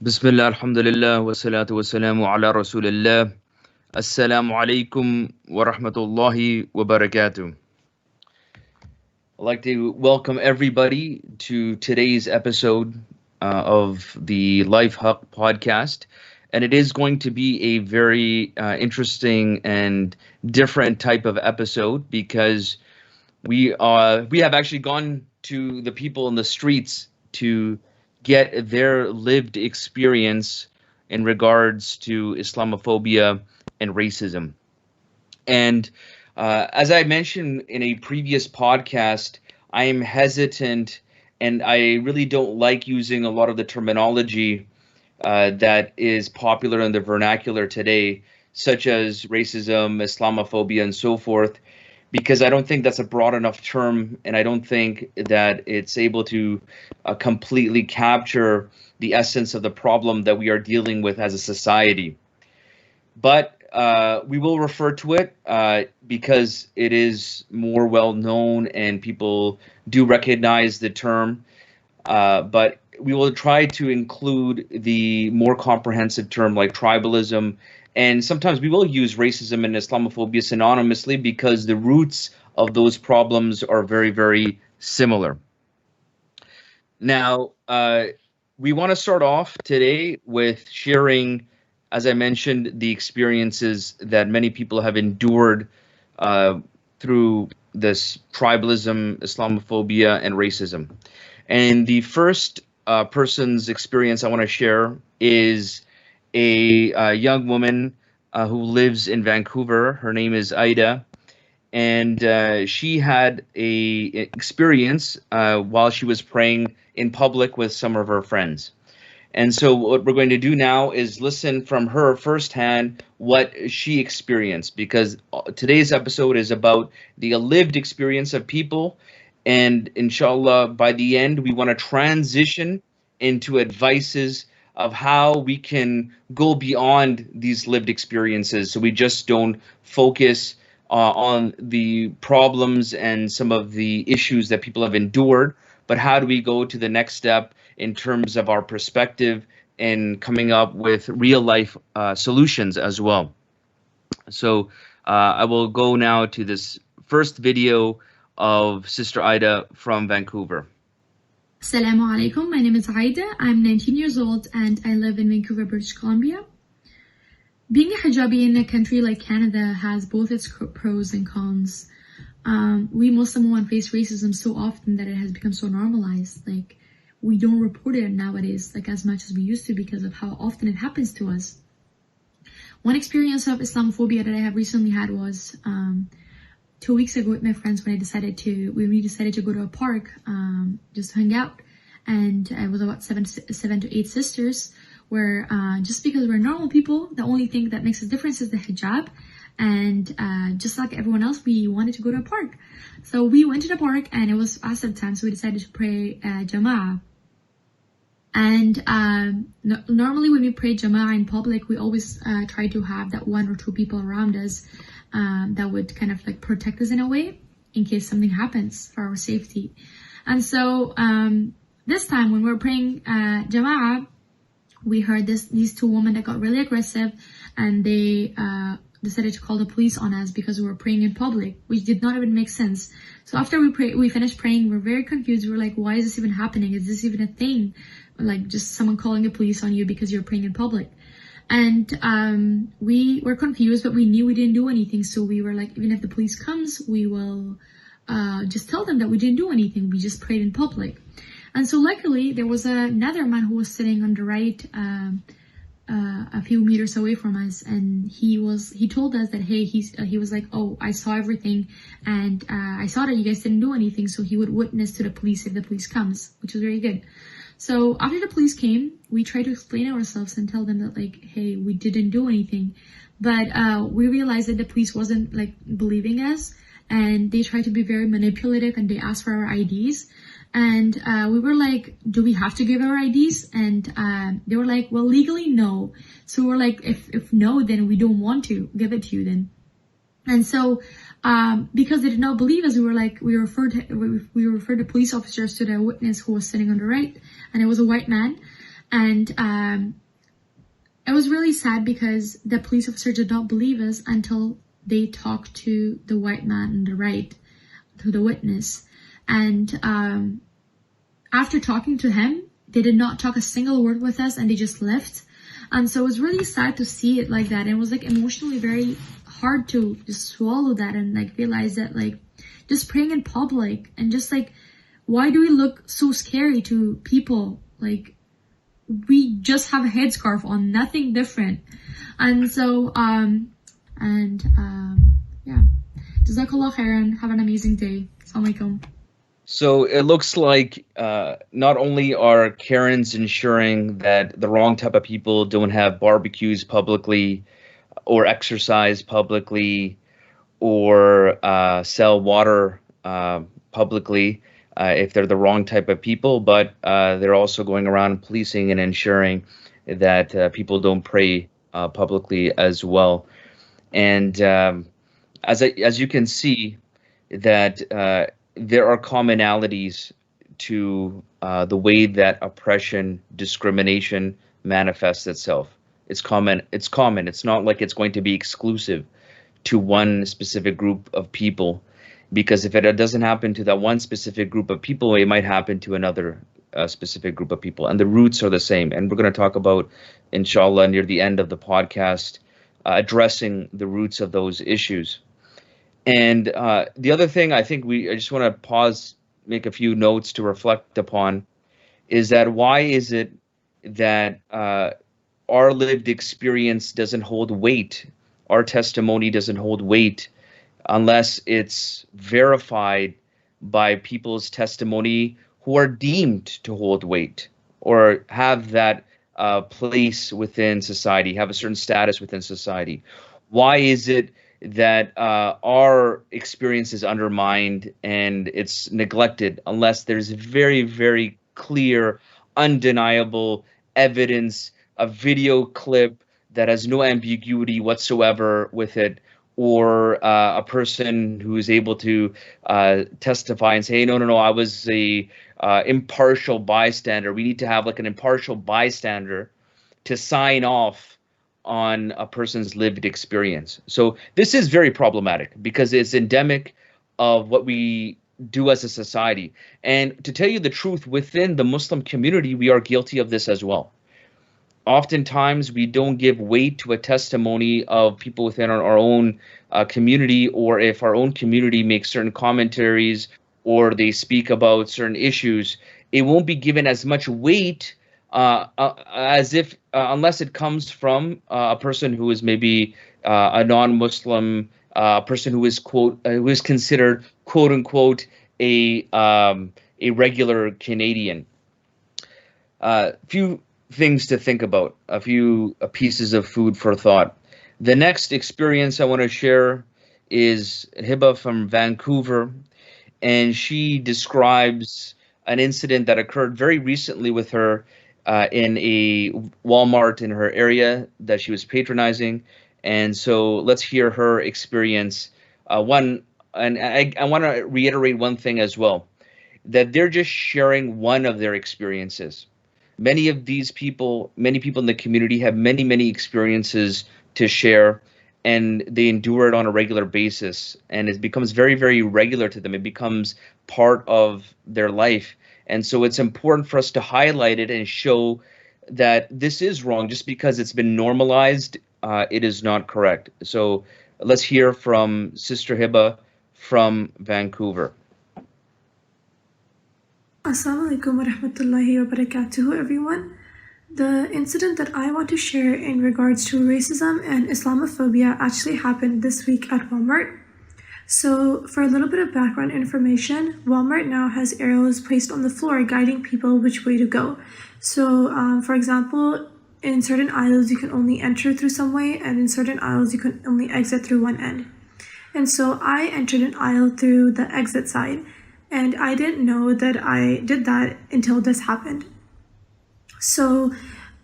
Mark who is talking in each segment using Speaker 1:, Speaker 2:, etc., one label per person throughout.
Speaker 1: Bismillah, alhamdulillah, wa salatu wa salamu ala rasulillah. Assalamu alaikum wa rahmatullahi wa barakatuh. I'd like to welcome everybody to today's episode of the Life Haqq podcast. And it is going to be a very interesting and different type of episode because we have actually gone to the people in the streets to get their lived experience in regards to Islamophobia and racism. And as I mentioned in a previous podcast, I am hesitant and I really don't like using a lot of the terminology that is popular in the vernacular today, such as racism, Islamophobia, and so forth, because I don't think that's a broad enough term, and I don't think that it's able to completely capture the essence of the problem that we are dealing with as a society. But we will refer to it because it is more well known and people do recognize the term, but we will try to include the more comprehensive term like tribalism. And sometimes we will use racism and Islamophobia synonymously because the roots of those problems are very, very similar. Now, we want to start off today with sharing, as I mentioned, the experiences that many people have endured through this tribalism, Islamophobia, and racism. And the first person's experience I want to share is a young woman who lives in Vancouver. Her name is Aida, and she had a experience while she was praying in public with some of her friends. And so what we're going to do now is listen from her firsthand what she experienced, because today's episode is about the lived experience of people. And inshallah, by the end, we want to transition into advices of how we can go beyond these lived experiences, so we just don't focus on the problems and some of the issues that people have endured, but how do we go to the next step in terms of our perspective and coming up with real life solutions as well. So I will go now to this first video of Sister Aida from Vancouver.
Speaker 2: Assalamu alaikum, my name is Aida. I'm 19 years old and I live in Vancouver, British Columbia. Being a hijabi in a country like Canada has both its pros and cons. We Muslim women face racism so often that it has become so normalized. Like, we don't report it nowadays like as much as we used to because of how often it happens to us. One experience of Islamophobia that I have recently had was 2 weeks ago with my friends when we decided to go to a park just to hang out, and I was about seven to eight sisters, where just because we're normal people, the only thing that makes a difference is the hijab, and just like everyone else, we wanted to go to a park. So we went to the park and it was Asr time, so we decided to pray Jama'ah. And normally when we pray Jama'ah in public, we always try to have that one or two people around us that would kind of like protect us in a way in case something happens for our safety. And so this time when we were praying Jama'ah, we heard these two women that got really aggressive, and they decided to call the police on us because we were praying in public, which did not even make sense. So after we finished praying, we were very confused. We were like, why is this even happening? Is this even a thing? Like, just someone calling the police on you because you're praying in public. And we were confused, but we knew we didn't do anything. So we were like, even if the police comes, we will just tell them that we didn't do anything. We just prayed in public. And so luckily, there was another man who was sitting on the right a few meters away from us, and he told us that, hey, he was like, oh, I saw everything, and I saw that you guys didn't do anything, so he would witness to the police if the police comes, which was very good. So after the police came, we tried to explain ourselves and tell them that, like, hey, we didn't do anything, but we realized that the police wasn't like believing us, and they tried to be very manipulative, and they asked for our IDs. And we were like, do we have to give our IDs? And they were like, well, legally, no. So we were like, if no, then we don't want to give it to you then. And so because they did not believe us, we referred the police officers to the witness who was sitting on the right, and it was a white man. And it was really sad because the police officer did not believe us until they talked to the white man on the right, to the witness. And after talking to him, they did not talk a single word with us, and they just left. And so it was really sad to see it like that. And it was like emotionally very hard to just swallow that and like realize that like just praying in public and just like, why do we look so scary to people? Like, we just have a headscarf on, nothing different. And so yeah, Jazakallah khairan. Have an amazing day. Assalamu alaikum.
Speaker 1: So it looks like not only are Karens ensuring that the wrong type of people don't have barbecues publicly or exercise publicly or sell water publicly if they're the wrong type of people, but they're also going around policing and ensuring that people don't pray publicly as well. And as you can see, that there are commonalities to the way that oppression, discrimination manifests itself. It's common. It's not like it's going to be exclusive to one specific group of people, because if it doesn't happen to that one specific group of people, it might happen to another specific group of people, and the roots are the same. And we're going to talk about, inshallah, near the end of the podcast, addressing the roots of those issues. And the other thing I think I just want to pause, make a few notes to reflect upon, is that why is it that our lived experience doesn't hold weight, our testimony doesn't hold weight, unless it's verified by people's testimony who are deemed to hold weight or have that place within society, have a certain status within society? Why is it that our experience is undermined and it's neglected unless there's very, very clear, undeniable evidence, a video clip that has no ambiguity whatsoever with it, or a person who is able to testify and say, hey, no, I was a impartial bystander. We need to have like an impartial bystander to sign off on a person's lived experience. So this is very problematic because it's endemic of what we do as a society. And to tell you the truth, within the Muslim community, we are guilty of this as well. Oftentimes, we don't give weight to a testimony of people within our own community, or if our own community makes certain commentaries or they speak about certain issues, it won't be given as much weight as if unless it comes from a person who is maybe a non-Muslim person who is who is considered quote unquote a regular Canadian. Few things to think about, a few pieces of food for thought. The next experience I want to share is Hiba from Vancouver, and she describes an incident that occurred very recently with her in a Walmart in her area that she was patronizing. And so let's hear her experience. I want to reiterate one thing as well, that they're just sharing one of their experiences. Many of these people, many people in the community have many, many experiences to share, and they endure it on a regular basis. And it becomes very, very regular to them. It becomes part of their life. And so it's important for us to highlight it and show that this is wrong. Just because it's been normalized, it is not correct. So let's hear from Sister Hiba from Vancouver.
Speaker 3: Assalamu alaikum wa rahmatullahi wa barakatuhu, everyone. The incident that I want to share in regards to racism and Islamophobia actually happened this week at Walmart. So for a little bit of background information, Walmart now has arrows placed on the floor guiding people which way to go. So for example, in certain aisles you can only enter through some way, and in certain aisles you can only exit through one end. And so I entered an aisle through the exit side, and I didn't know that I did that until this happened. So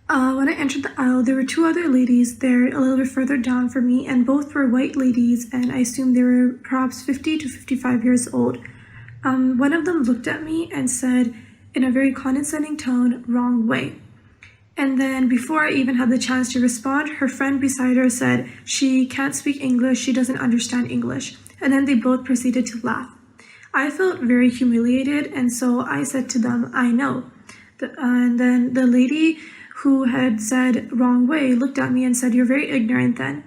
Speaker 3: when I entered the aisle, there were two other ladies there a little bit further down from me, and both were white ladies, and I assumed they were perhaps 50 to 55 years old. One of them looked at me and said in a very condescending tone, "Wrong way." And then before I even had the chance to respond, her friend beside her said she can't speak English, she doesn't understand English. And then they both proceeded to laugh. I felt very humiliated, and so I said to them, I know. And then the lady who had said wrong way looked at me and said, you're very ignorant then.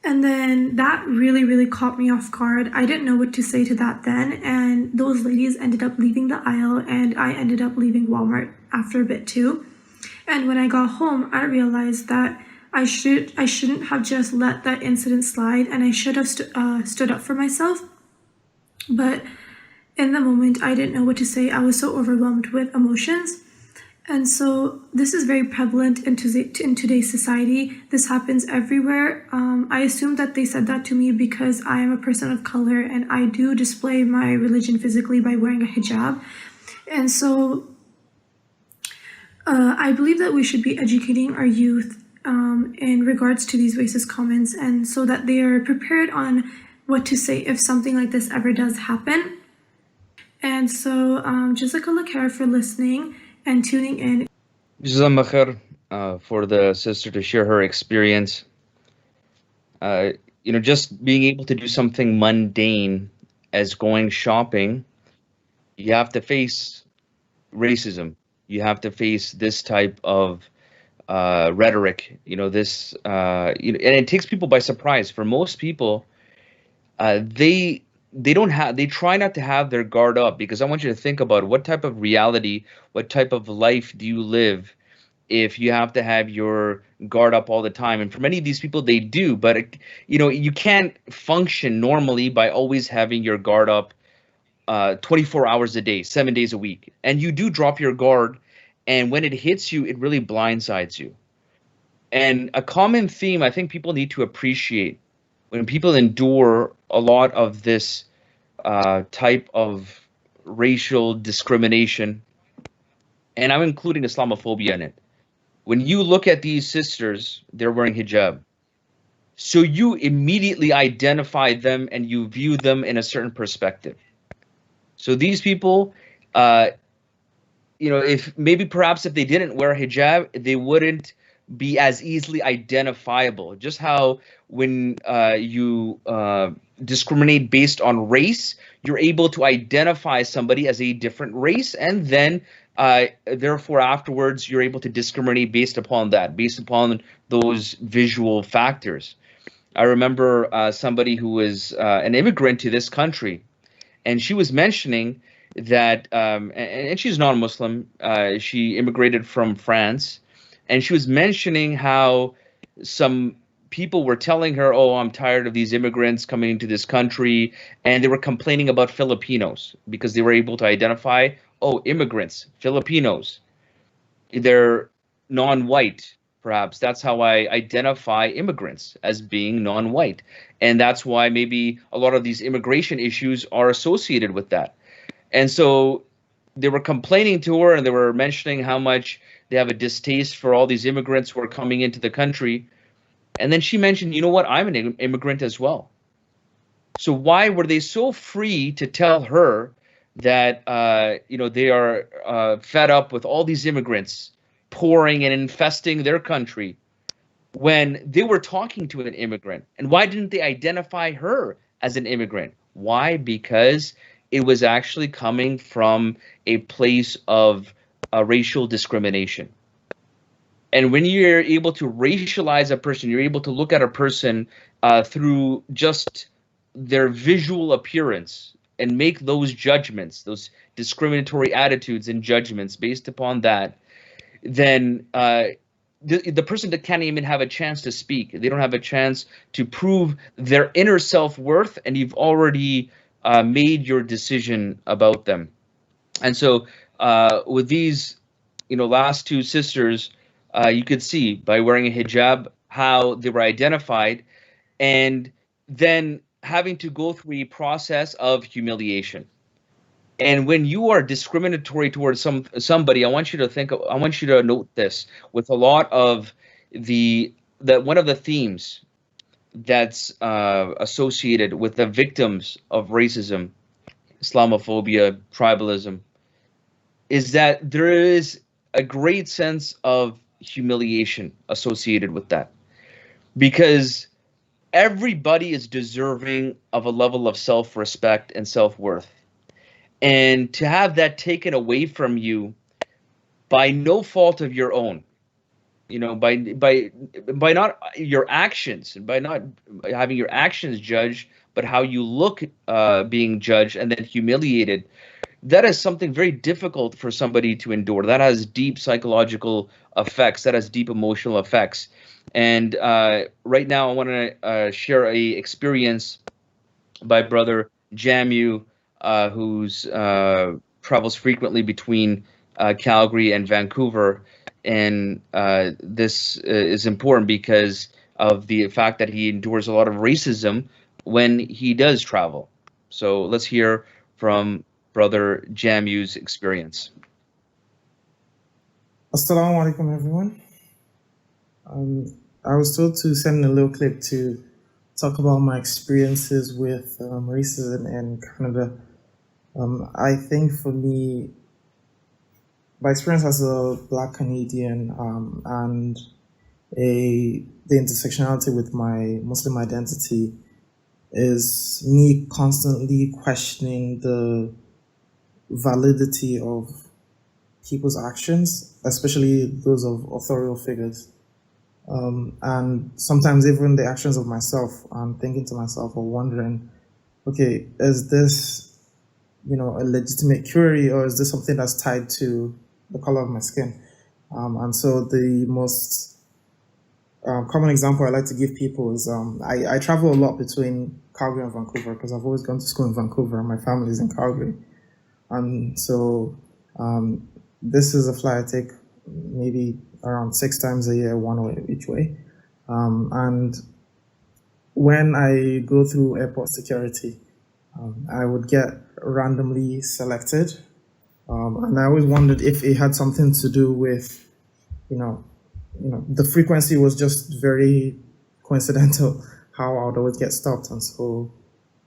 Speaker 3: And then that really, really caught me off guard. I didn't know what to say to that then, and those ladies ended up leaving the aisle, and I ended up leaving Walmart after a bit too. And when I got home, I realized that I shouldn't have just let that incident slide, and I should have stood up for myself. But in the moment, I didn't know what to say. I was so overwhelmed with emotions. And so this is very prevalent in today's society. This happens everywhere. I assume that they said that to me because I am a person of color and I do display my religion physically by wearing a hijab. And so I believe that we should be educating our youth in regards to these racist comments, and so that they are prepared on what to say if something like this ever does happen. And so Jazakallah khair for listening and tuning in.
Speaker 1: Jazakallah khair for the sister to share her experience. Just being able to do something mundane as going shopping, you have to face racism. You have to face this type of rhetoric, and it takes people by surprise. For most people, they try not to have their guard up, because I want you to think about what type of reality, what type of life do you live if you have to have your guard up all the time. And for many of these people, they do, but you can't function normally by always having your guard up 24 hours a day, 7 days a week. And you do drop your guard, and when it hits you, it really blindsides you. And a common theme I think people need to appreciate when people endure a lot of this type of racial discrimination, and I'm including Islamophobia in it. When you look at these sisters, they're wearing hijab. So you immediately identify them and you view them in a certain perspective. So these people, perhaps if they didn't wear hijab, they wouldn't be as easily identifiable. Just how when you discriminate based on race, you're able to identify somebody as a different race, and then therefore afterwards you're able to discriminate based upon that, based upon those visual factors. I remember somebody who was an immigrant to this country, and she was mentioning that, and she's non-Muslim, she immigrated from France, and she was mentioning how some people were telling her, oh, I'm tired of these immigrants coming into this country, and they were complaining about Filipinos because they were able to identify, oh, immigrants, Filipinos, they're non-white. Perhaps that's how I identify immigrants, as being non-white. And that's why maybe a lot of these immigration issues are associated with that. And so they were complaining to her, and they were mentioning how much they have a distaste for all these immigrants who are coming into the country. And then she mentioned, you know what, I'm an immigrant as well. So why were they so free to tell her that, they are fed up with all these immigrants pouring and infesting their country, when they were talking to an immigrant? And why didn't they identify her as an immigrant? Why? Because it was actually coming from a place of racial discrimination. And when you're able to racialize a person, you're able to look at a person through just their visual appearance and make those judgments, those discriminatory attitudes and judgments based upon that, then the person that can't even have a chance to speak. They don't have a chance to prove their inner self-worth, and you've already made your decision about them. And so with these, last two sisters, you could see by wearing a hijab how they were identified, and then having to go through a process of humiliation. And when you are discriminatory towards somebody, I want you to note this. With a lot of one of the themes that's associated with the victims of racism, Islamophobia, tribalism, is that there is a great sense of humiliation associated with that, because everybody is deserving of a level of self-respect and self-worth. And to have that taken away from you by no fault of your own, by not your actions, by not having your actions judged, but how you look being judged and then humiliated, that is something very difficult for somebody to endure. That has deep psychological effects. That has deep emotional effects. And right now, I want to share a experience by brother Jamiu, who's travels frequently between Calgary and Vancouver. And this is important because of the fact that he endures a lot of racism when he does travel. So let's hear from brother Jamiu's experience.
Speaker 4: Assalamu alaikum, everyone. I was told to send a little clip to talk about my experiences with racism in Canada. I think for me, my experience as a Black Canadian and the intersectionality with my Muslim identity is me constantly questioning the validity of people's actions, especially those of authorial figures. And sometimes even the actions of myself, I'm thinking to myself or wondering, okay, is this, a legitimate query, or is this something that's tied to the color of my skin? And so the most common example I like to give people is I travel a lot between Calgary and Vancouver because I've always gone to school in Vancouver and my family is in Calgary. And so this is a flight I take maybe around 6 times a year, one way each way. And when I go through airport security, I would get randomly selected. And I always wondered if it had something to do with, the frequency was just very coincidental how I would always get stopped. And so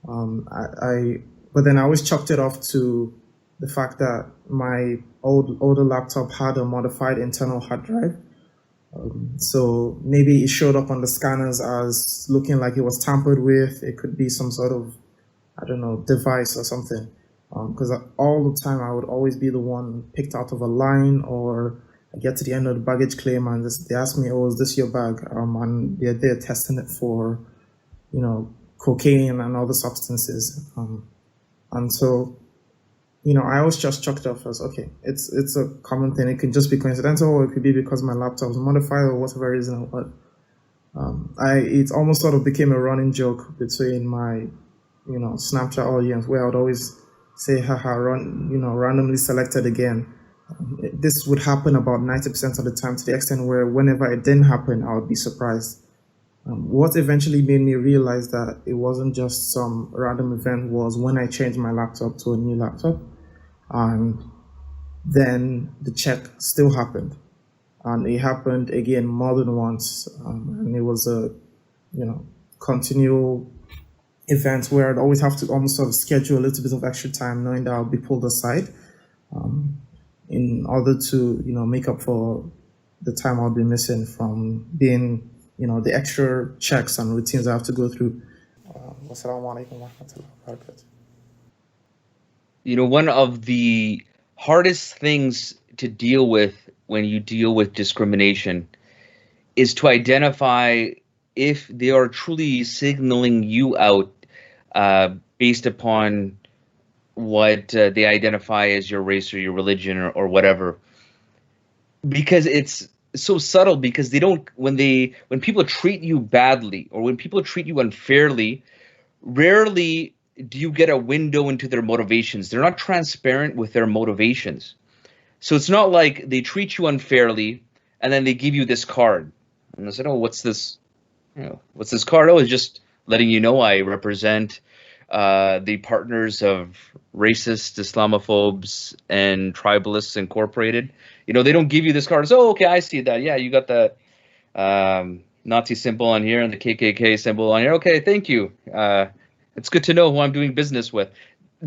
Speaker 4: but then I always chalked it off to the fact that my older laptop had a modified internal hard drive. So maybe it showed up on the scanners as looking like it was tampered with. It could be some sort of, device or something. Because all the time I would always be the one picked out of a line, or I get to the end of the baggage claim and they ask me, oh, is this your bag? And they're testing it for, cocaine and other substances. And so, I always just chalked it off as, okay, it's a common thing. It could just be coincidental, or it could be because my laptop was modified or whatever reason. But it almost sort of became a running joke between my, Snapchat audience, where I would always say, haha, randomly selected again. This would happen about 90% of the time, to the extent where whenever it didn't happen, I would be surprised. What eventually made me realize that it wasn't just some random event was when I changed my laptop to a new laptop. And then the check still happened. And it happened again more than once. And it was a, continual event where I'd always have to almost sort of schedule a little bit of extra time, knowing that I'll be pulled aside in order to, make up for the time I'll be missing from being, the extra checks and routines I have to go through. Wassalamu alaikum wa rahmatullahi wa barakatuh.
Speaker 1: One of the hardest things to deal with when you deal with discrimination is to identify if they are truly signaling you out based upon what they identify as your race or your religion or whatever. Because it's so subtle, because they don't, when people treat you badly or when people treat you unfairly, rarely do you get a window into their motivations. They're not transparent with their motivations. So it's not like they treat you unfairly and then they give you this card. And I said, oh, what's this? What's this card? Oh, it's just letting you know I represent the partners of racists, Islamophobes, and Tribalists Incorporated. They don't give you this card. So, okay, I see that. Yeah, you got the Nazi symbol on here and the KKK symbol on here. Okay, thank you. It's good to know who I'm doing business with.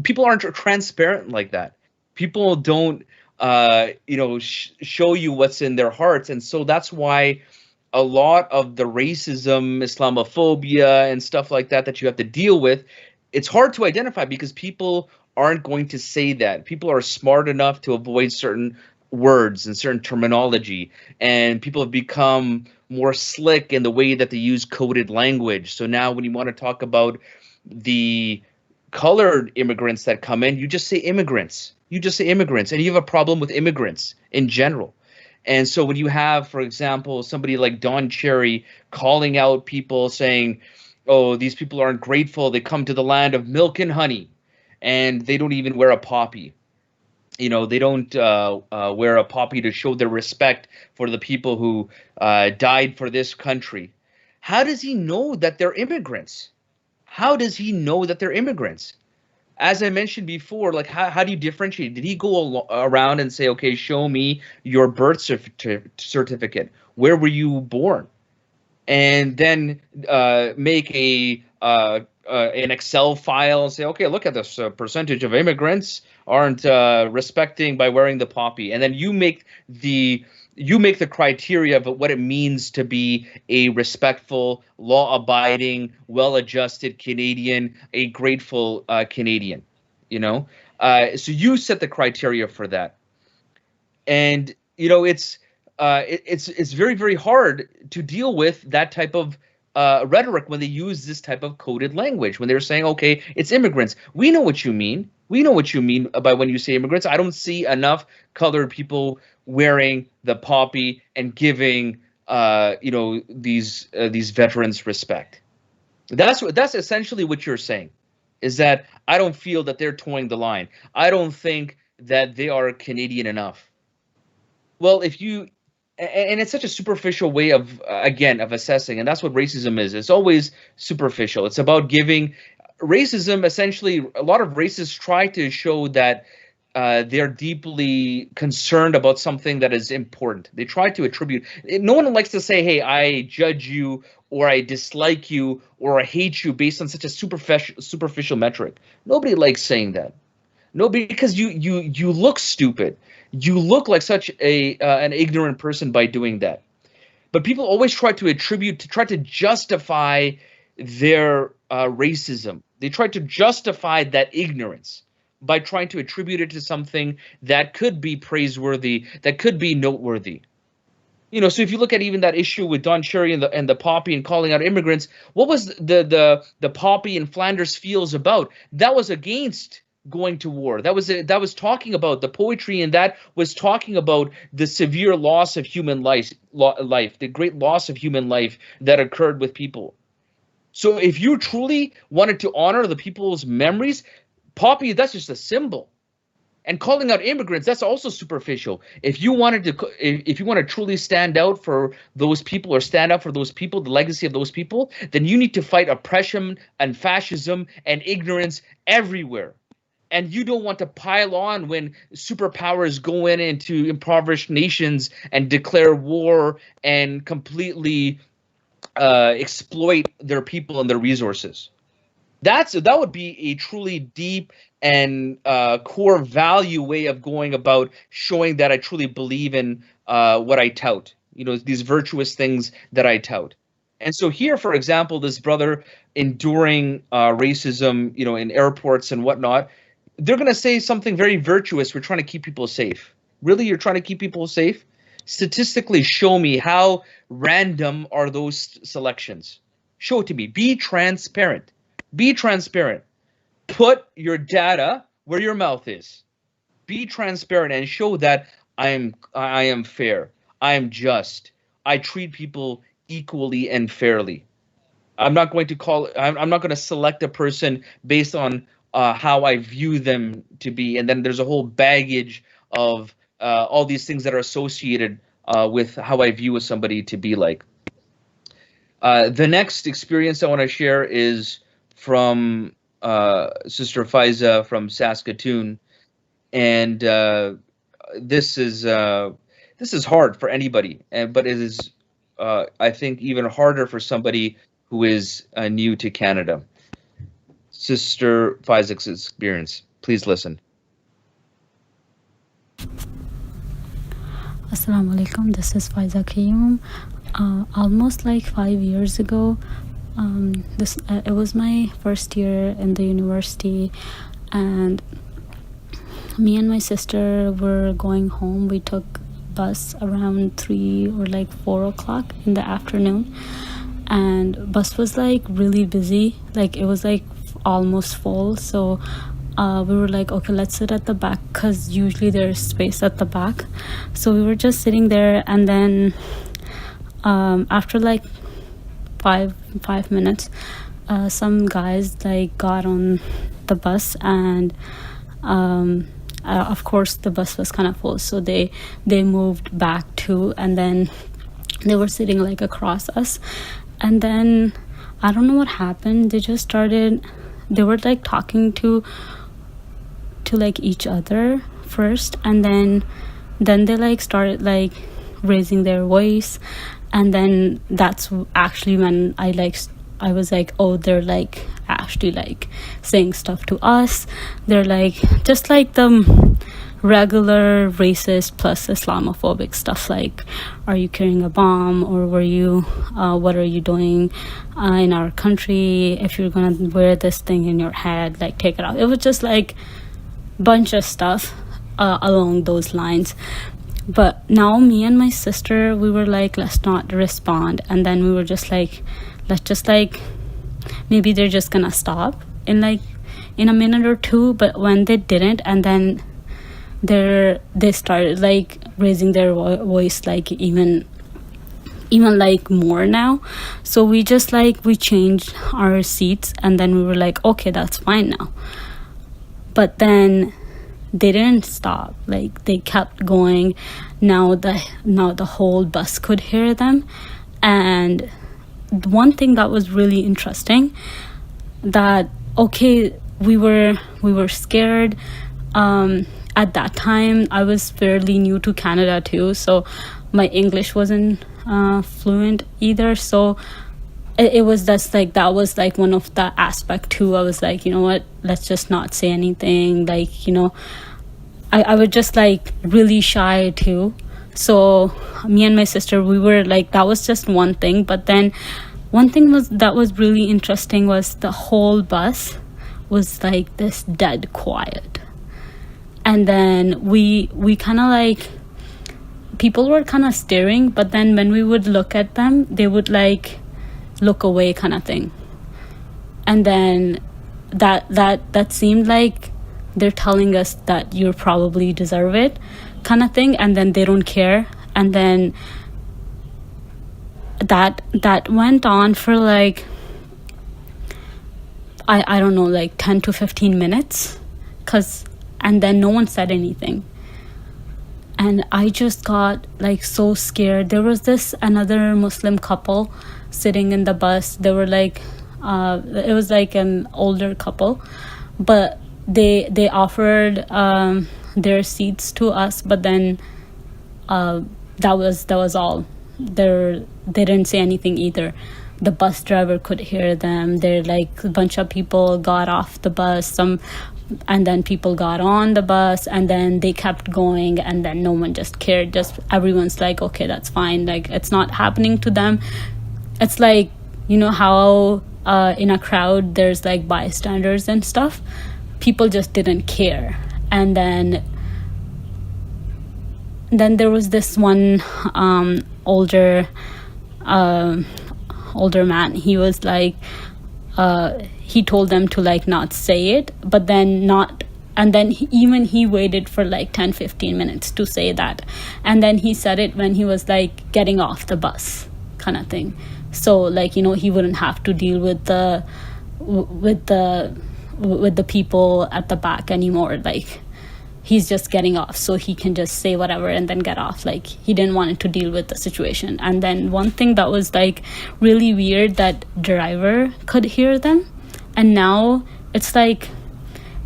Speaker 1: People aren't transparent like that. People don't show you what's in their hearts. And so that's why a lot of the racism, Islamophobia, and stuff like that you have to deal with, it's hard to identify because people aren't going to say that. People are smart enough to avoid certain words and certain terminology, and people have become more slick in the way that they use coded language. So now when you want to talk about the colored immigrants that come in, you just say immigrants. You just say immigrants, and you have a problem with immigrants in general. And so when you have, for example, somebody like Don Cherry calling out people saying, oh, these people aren't grateful, they come to the land of milk and honey, and they don't even wear a poppy. They don't wear a poppy to show their respect for the people who died for this country. How does he know that they're immigrants? How does he know that they're immigrants? As I mentioned before, like how do you differentiate? Did he go around and say, okay, show me your birth certificate? Where were you born? And then make an Excel file and say, okay, look at this percentage of immigrants aren't respecting by wearing the poppy. And then you make the criteria of what it means to be a respectful, law-abiding, well-adjusted Canadian, a grateful Canadian. So you set the criteria for that, and it's very, very hard to deal with that type of rhetoric when they use this type of coded language. When they're saying, okay, it's immigrants. We know what you mean. We know what you mean by when you say immigrants. I don't see enough colored people wearing the poppy and giving these veterans respect. That's essentially what you're saying, is that I don't feel that they're towing the line. I don't think that they are Canadian enough. Well, and it's such a superficial way of assessing, and that's what racism is. It's always superficial. It's about giving. Racism, essentially, a lot of racists try to show that they're deeply concerned about something that is important. They try to attribute. No one likes to say, hey, I judge you, or I dislike you, or I hate you based on such a superficial metric. Nobody likes saying that. Nobody, because you look stupid. You look like such an ignorant person by doing that. But people always try to justify their racism. They try to justify that ignorance by trying to attribute it to something that could be praiseworthy, that could be noteworthy. So if you look at even that issue with Don Cherry and the poppy and calling out immigrants, what was the poppy in Flanders Fields about? That was against going to war. That was talking about the poetry, and that was talking about the severe loss of human life, the great loss of human life that occurred with people. So if you truly wanted to honor the people's memories, poppy, that's just a symbol. And calling out immigrants, that's also superficial. If you want to truly stand out for those people, or stand up for those people, the legacy of those people, then you need to fight oppression and fascism and ignorance everywhere. And you don't want to pile on when superpowers go into impoverished nations and declare war and completely exploit their people and their resources. That would be a truly deep and core value way of going about showing that I truly believe in what I tout, these virtuous things that I tout. And so here, for example, this brother enduring racism, in airports and whatnot, they're going to say something very virtuous. We're trying to keep people safe. Really? You're trying to keep people safe? Statistically, show me how random are those selections. Show it to me. Be transparent. Be transparent. Put your data where your mouth is. Be transparent and show that I am fair. I am just. I treat people equally and fairly. I'm not going to select a person based on how I view them to be, and then there's a whole baggage of all these things that are associated with how I view somebody to be like. The next experience I want to share is from Sister Faiza from Saskatoon, and this is hard for anybody, but it is I think even harder for somebody who is new to Canada. Sister Faiza's experience. Please listen.
Speaker 5: Assalamu alaikum, this is Faiza. Almost like 5 years ago, it was my first year in the university, and me and my sister were going home. We took bus around 3 or like 4 o'clock in the afternoon, and bus was like really busy, like it was like almost full. So we were like, okay, let's sit at the back, because usually there's space at the back. So we were just sitting there, and then after like five minutes, some guys like got on the bus, and of course the bus was kind of full, so they moved back too, and then they were sitting like across us. And then I don't know what happened, they were like talking to like each other first, and then they like started like raising their voice, and then that's actually when I was like, oh, they're like actually like saying stuff to us. They're like just like the regular racist plus Islamophobic stuff, like, are you carrying a bomb, or what are you doing in our country? If you're gonna wear this thing in your head, like take it off. It was just like bunch of stuff along those lines. But now me and my sister, we were like, let's not respond. And then we were just like, let's just like, maybe they're just gonna stop in a minute or two. But when they didn't, and then they started like raising their voice like even like more now. So we just like, we changed our seats, and then we were like, okay, that's fine now. But then they didn't stop, like they kept going. Now the whole bus could hear them. And one thing that was really interesting, that okay, we were scared. At that time I was fairly new to Canada too, so my English wasn't fluent either. So it was just like, that was like one of the aspect too. I was like, you know what, let's just not say anything. Like, you know, I was just like really shy too. So me and my sister, we were like, that was just one thing. But then one thing that was really interesting was the whole bus was like this dead quiet. And then we kind of like, people were kind of staring, but then when we would look at them, they would like look away kind of thing. And then that seemed like they're telling us that you probably deserve it kind of thing, and then they don't care. And then that went on for like, I don't know, like 10 to 15 minutes, and then no one said anything. And I just got like so scared. There was another Muslim couple sitting in the bus. They were like, it was like an older couple, but they offered their seats to us, but then that was all. They didn't say anything either. The bus driver could hear them. They're like, a bunch of people got off the bus, and then people got on the bus, and then they kept going, and then no one just cared. Just everyone's like, okay, that's fine, like it's not happening to them. It's like, you know how in a crowd there's like bystanders and stuff. People just didn't care. And then there was this one older man. He was like, he told them to like not say it, but then not, and then he waited for like 10-15 minutes to say that, and then he said it when he was like getting off the bus kind of thing. So like, you know, he wouldn't have to deal with the people at the back anymore. Like, he's just getting off, so he can just say whatever and then get off. Like, he didn't want to deal with the situation. And then one thing that was like really weird, that driver could hear them. And now it's like,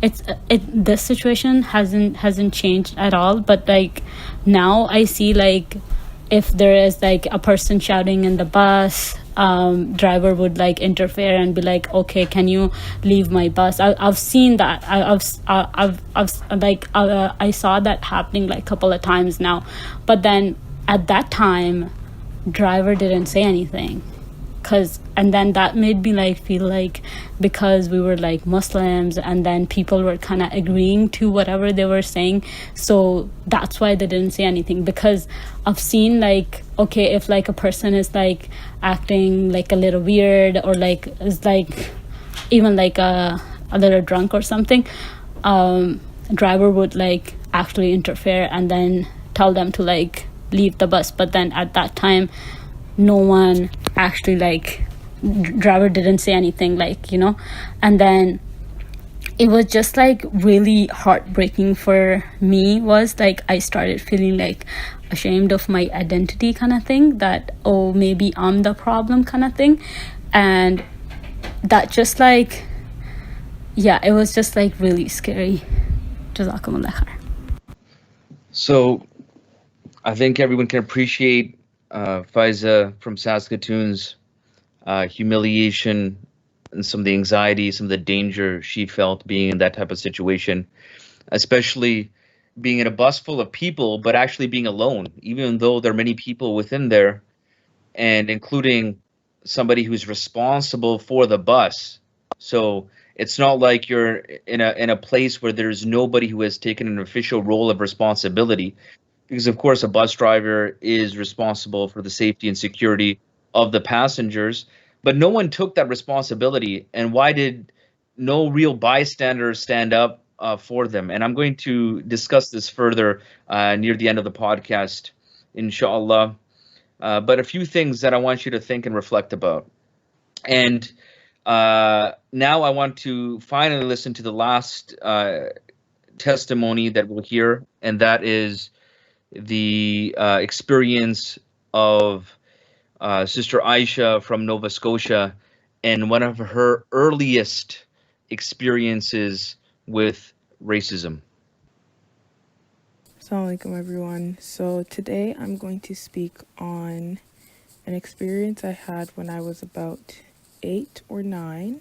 Speaker 5: this situation hasn't changed at all. But like now I see, like, if there is like a person shouting in the bus, driver would like interfere and be like, okay, can you leave my bus? I've seen that. I saw that happening like a couple of times now. But then at that time, driver didn't say anything. And then that made me like feel like, because we were like Muslims, and then people were kind of agreeing to whatever they were saying, so that's why they didn't say anything. Because I've seen like, okay, if like a person is like acting like a little weird, or like is like even like a little drunk or something, driver would like actually interfere and then tell them to like leave the bus. But then at that time, no one actually like, driver didn't say anything, like, you know. And then it was just like really heartbreaking for me. Was like, I started feeling like ashamed of my identity kind of thing, that, oh, maybe I'm the problem kind of thing. And that just like, yeah, it was just like really scary. Jazakumullah khair.
Speaker 1: So I think everyone can appreciate Faiza from Saskatoon's humiliation and some of the anxiety, some of the danger she felt being in that type of situation, especially being in a bus full of people, but actually being alone, even though there are many people within there, and including somebody who's responsible for the bus. So it's not like you're in a place where there's nobody who has taken an official role of responsibility, because of course a bus driver is responsible for the safety and security of the passengers, but no one took that responsibility. And why did no real bystander stand up for them? And I'm going to discuss this further near the end of the podcast, inshallah. But a few things that I want you to think and reflect about. And now I want to finally listen to the last testimony that we'll hear, and that is the experience of Sister Aisha from Nova Scotia, and one of her earliest experiences with racism.
Speaker 6: Assalamu alaikum, everyone. So today I'm going to speak on an experience I had when I was about 8 or 9.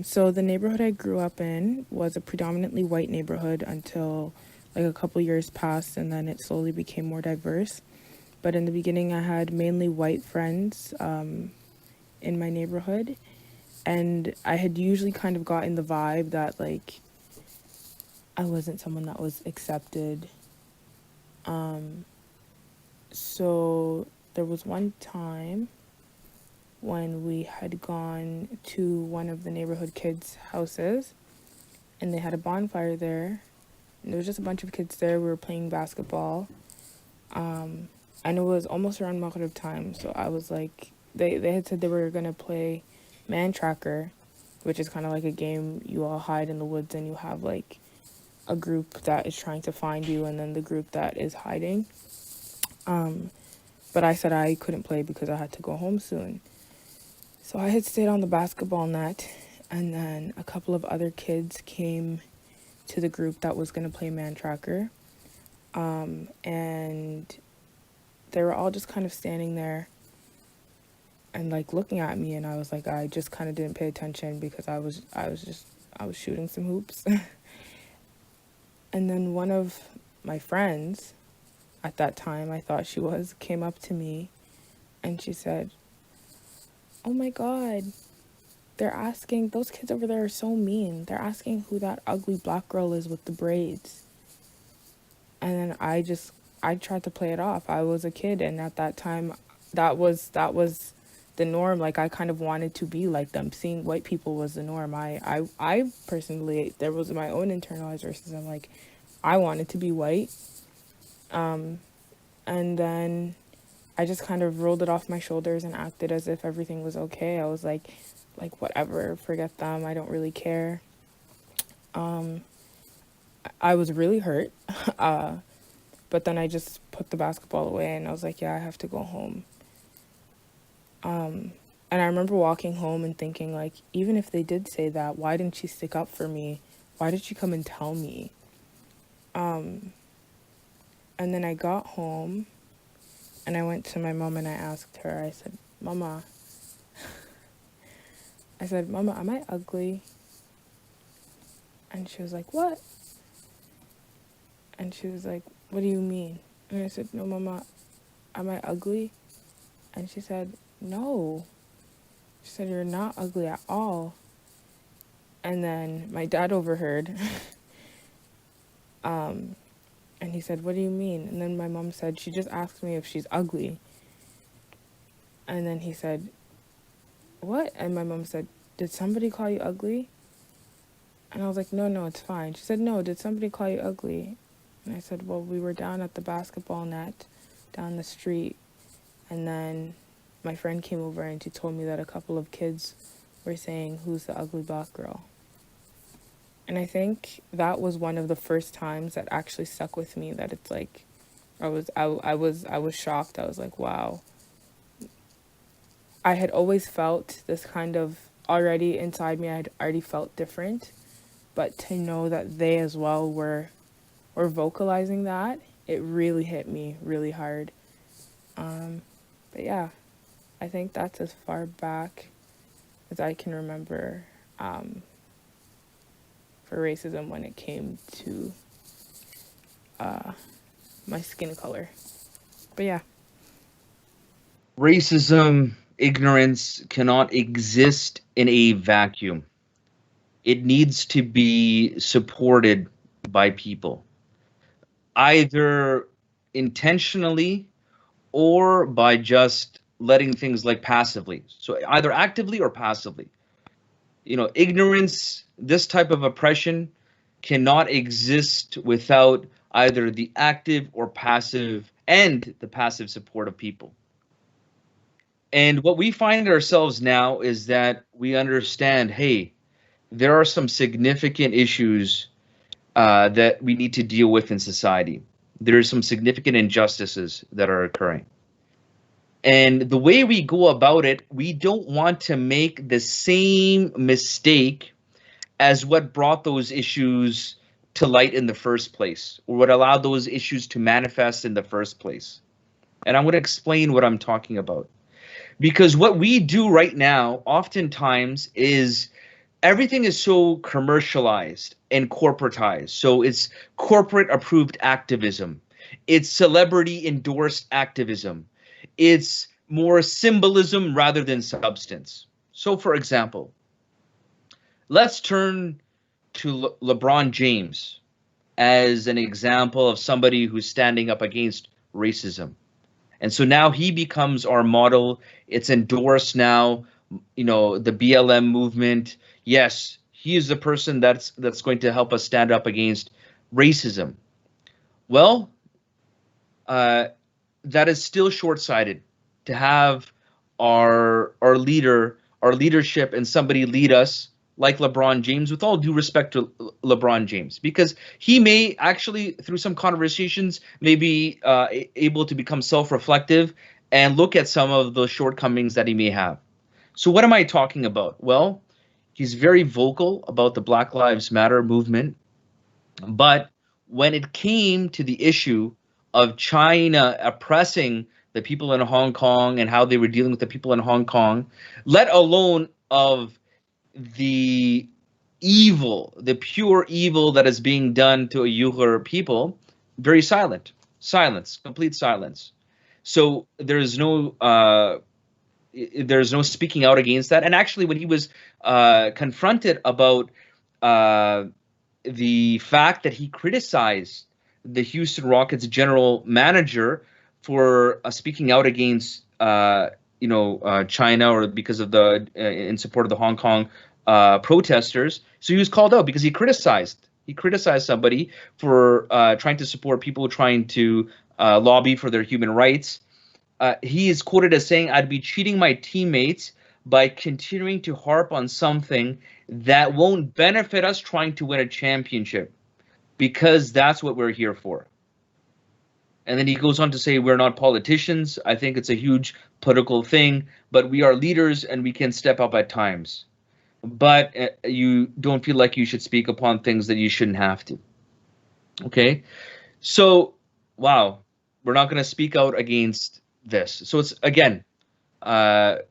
Speaker 6: So the neighborhood I grew up in was a predominantly white neighborhood until like a couple years passed, and then it slowly became more diverse. But in the beginning, I had mainly white friends in my neighborhood, and I had usually kind of gotten the vibe that like I wasn't someone that was accepted. So there was one time when we had gone to one of the neighborhood kids' houses, and they had a bonfire there, and there was just a bunch of kids there. We were playing basketball, and it was almost around Maghrib time, so I was like, they had said they were gonna play Man Tracker, which is kind of like a game you all hide in the woods, and you have like a group that is trying to find you, and then the group that is hiding. But I said I couldn't play because I had to go home soon. So I had stayed on the basketball net, and then a couple of other kids came to the group that was going to play Man Tracker. And they were all just kind of standing there and like looking at me, and I was like, I just kind of didn't pay attention because I was shooting some hoops. And then one of my friends, at that time I thought she was, came up to me and she said, "Oh my God, they're asking, those kids over there are so mean. They're asking who that ugly black girl is with the braids." And then I tried to play it off. I was a kid, and at that time that was the norm. Like, I kind of wanted to be like them. Seeing white people was the norm. I personally, there was my own internalized racism. Like, I wanted to be white. And then I just kind of rolled it off my shoulders and acted as if everything was okay. I was like whatever, forget them, I don't really care. I was really hurt, but then I just put the basketball away and I was like, yeah, I have to go home. And I remember walking home and thinking, like, even if they did say that, why didn't she stick up for me? Why did she come and tell me? And then I got home and I went to my mom and I asked her, I said, Mama, I said, Mama, am I ugly? And she was like, what? And she was like, what do you mean? And I said, no, Mama, am I ugly? And she said, no. She said, you're not ugly at all. And then my dad overheard. And he said, what do you mean? And then my mom said, she just asked me if she's ugly. And then he said, what? And my mom said, did somebody call you ugly? And I was like, no, it's fine. She said, no, did somebody call you ugly? And I said, well, we were down at the basketball net down the street. And then my friend came over and she told me that a couple of kids were saying, who's the ugly black girl? And I think that was one of the first times that actually stuck with me, that it's like, I was shocked. I was like, wow. I had always felt this kind of, already inside me, I had already felt different. But to know that they as well were vocalizing that, it really hit me really hard. But yeah, I think that's as far back as I can remember for racism when it came to my skin color. But yeah.
Speaker 1: Racism, ignorance cannot exist in a vacuum. It needs to be supported by people, either intentionally or by just letting things like passively. So either actively or passively. You know, ignorance, this type of oppression cannot exist without either the active or passive and the passive support of people. And what we find ourselves now is that we understand, hey, there are some significant issues that we need to deal with in society. There are some significant injustices that are occurring. And the way we go about it, we don't want to make the same mistake as what brought those issues to light in the first place, or what allowed those issues to manifest in the first place. And I'm going to explain what I'm talking about. Because what we do right now, oftentimes, is everything is so commercialized and corporatized. So it's corporate approved activism. It's celebrity endorsed activism. It's more symbolism rather than substance. So for example, let's turn to LeBron James as an example of somebody who's standing up against racism. And so now he becomes our model. It's endorsed now, you know, the BLM movement. Yes, he is the person that's going to help us stand up against racism. Well, that is still short-sighted to have our leadership and somebody lead us like LeBron James, with all due respect to LeBron James, because he may actually, through some conversations, may be able to become self-reflective and look at some of the shortcomings that he may have. So what am I talking about? Well, he's very vocal about the Black Lives Matter movement, but when it came to the issue of China oppressing the people in Hong Kong and how they were dealing with the people in Hong Kong, let alone of the evil, the pure evil that is being done to Uyghur people, very silent. Silence, complete silence. So there's no speaking out against that. And actually, when he was confronted about the fact that he criticized the Houston Rockets general manager for speaking out against China, or because of the in support of the Hong Kong protesters, so he was called out because he criticized somebody for trying to support people trying to lobby for their human rights. He is quoted as saying, "I'd be cheating my teammates by continuing to harp on something that won't benefit us trying to win a championship, because that's what we're here for." And then he goes on to say, we're not politicians. I think it's a huge political thing, but we are leaders and we can step up at times. But you don't feel like you should speak upon things that you shouldn't have to. Okay? So, wow, we're not going to speak out against this. So it's, again, I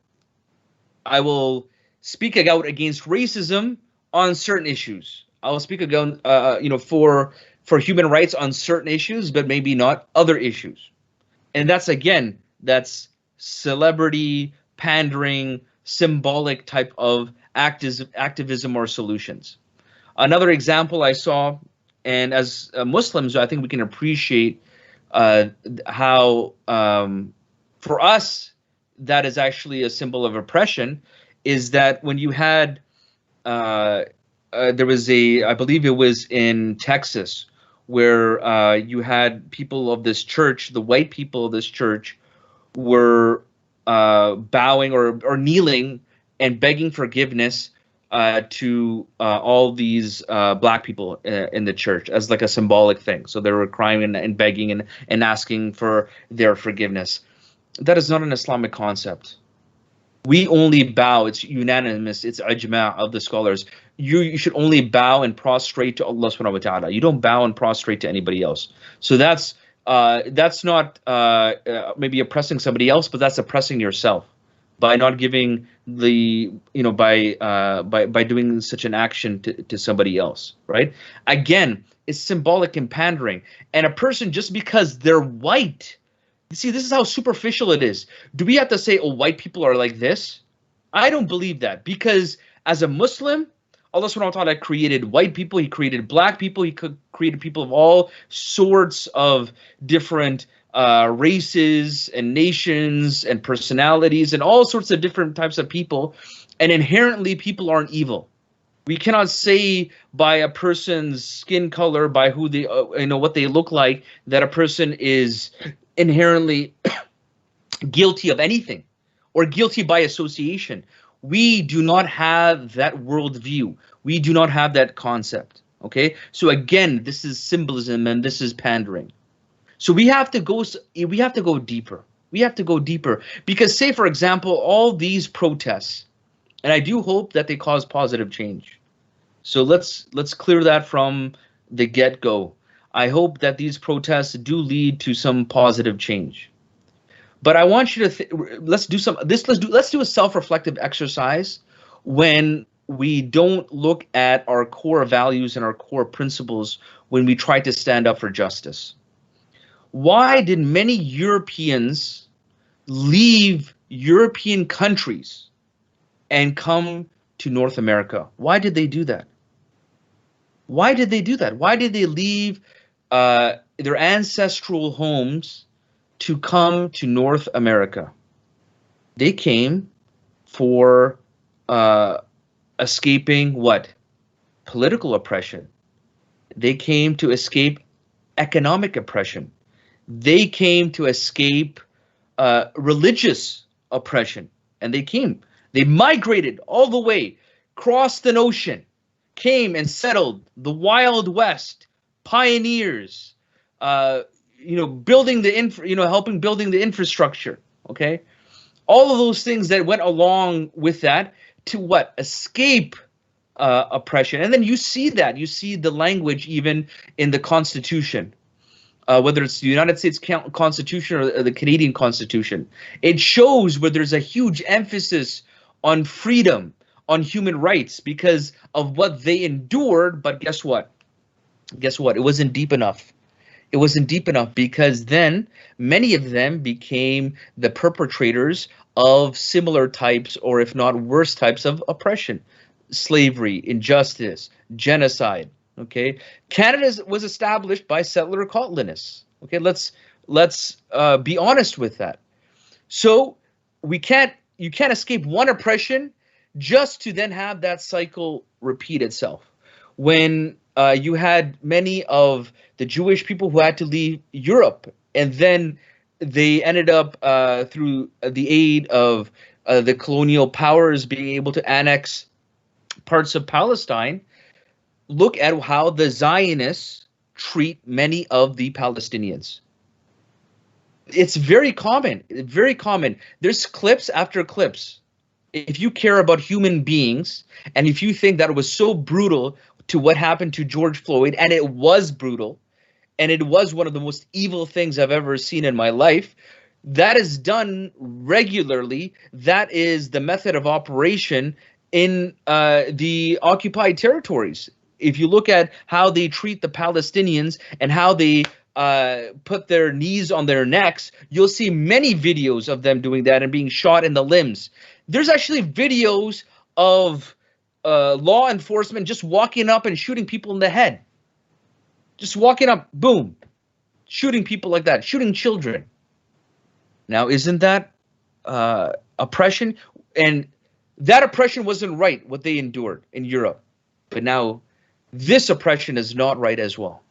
Speaker 1: will speak out against racism on certain issues. I will speak against, for human rights on certain issues, but maybe not other issues. And that's celebrity pandering, symbolic type of activism or solutions. Another example I saw, and as Muslims, I think we can appreciate how for us that is actually a symbol of oppression, is that when you had there was I believe it was in Texas, where you had people of this church, the white people of this church, were bowing or kneeling and begging forgiveness to all these black people in the church as like a symbolic thing. So they were crying and begging and asking for their forgiveness. That is not an Islamic concept. We only bow. It's unanimous. It's ijma' of the scholars. You should only bow and prostrate to Allah subhanahu wa ta'ala. You don't bow and prostrate to anybody else. So that's not maybe oppressing somebody else, but that's oppressing yourself by not giving the, by doing such an action to somebody else, right? Again, it's symbolic and pandering. And a person, just because they're white, see, this is how superficial it is. Do we have to say, oh, white people are like this? I don't believe that, because as a Muslim, Allah subhanahu wa ta'ala created white people, He created black people, He created people of all sorts of different races and nations and personalities and all sorts of different types of people. And inherently, people aren't evil. We cannot say by a person's skin color, by who they, what they look like, that a person is inherently guilty of anything or guilty by association. We do not have that worldview. We do not have that concept. Okay, so again, this is symbolism and this is pandering. So we have to go deeper. We have to go deeper, because say, for example, all these protests, and I do hope that they cause positive change. So let's clear that from the get-go. I hope that these protests do lead to some positive change. But I want you to let's do a self-reflective exercise when we don't look at our core values and our core principles when we try to stand up for justice. Why did many Europeans leave European countries and come to North America? Why did they do that? Why did they do that? Why did they leave their ancestral homes to come to North America? They came for escaping what? Political oppression. They came to escape economic oppression. They came to escape religious oppression. And they migrated all the way, crossed an ocean, came and settled the Wild West, pioneers, building helping building the infrastructure. Okay, all of those things that went along with that to what? Escape oppression. And then you see the language even in the Constitution, whether it's the United States Constitution or the Canadian Constitution. It shows where there's a huge emphasis on freedom, on human rights, because of what they endured. But guess what? It wasn't deep enough. It wasn't deep enough, because then many of them became the perpetrators of similar types, or if not worse types of oppression, slavery, injustice, genocide. Okay, Canada was established by settler colonists. Okay, let's be honest with that. So you can't escape one oppression just to then have that cycle repeat itself. When you had many of the Jewish people who had to leave Europe, and then they ended up through the aid of the colonial powers being able to annex parts of Palestine. Look at how the Zionists treat many of the Palestinians. It's very common, very common. There's clips after clips. If you care about human beings, and if you think that it was so brutal to what happened to George Floyd, and it was brutal, and it was one of the most evil things I've ever seen in my life, That is done regularly. That is the method of operation in the occupied territories. If you look at how they treat the Palestinians and how they put their knees on their necks, you'll see many videos of them doing that and being shot in the limbs. There's actually videos of law enforcement just walking up and shooting people in the head. Just walking up, boom, shooting people like that, shooting children. Now, isn't that oppression? And that oppression wasn't right, what they endured in Europe. But now this oppression is not right as well.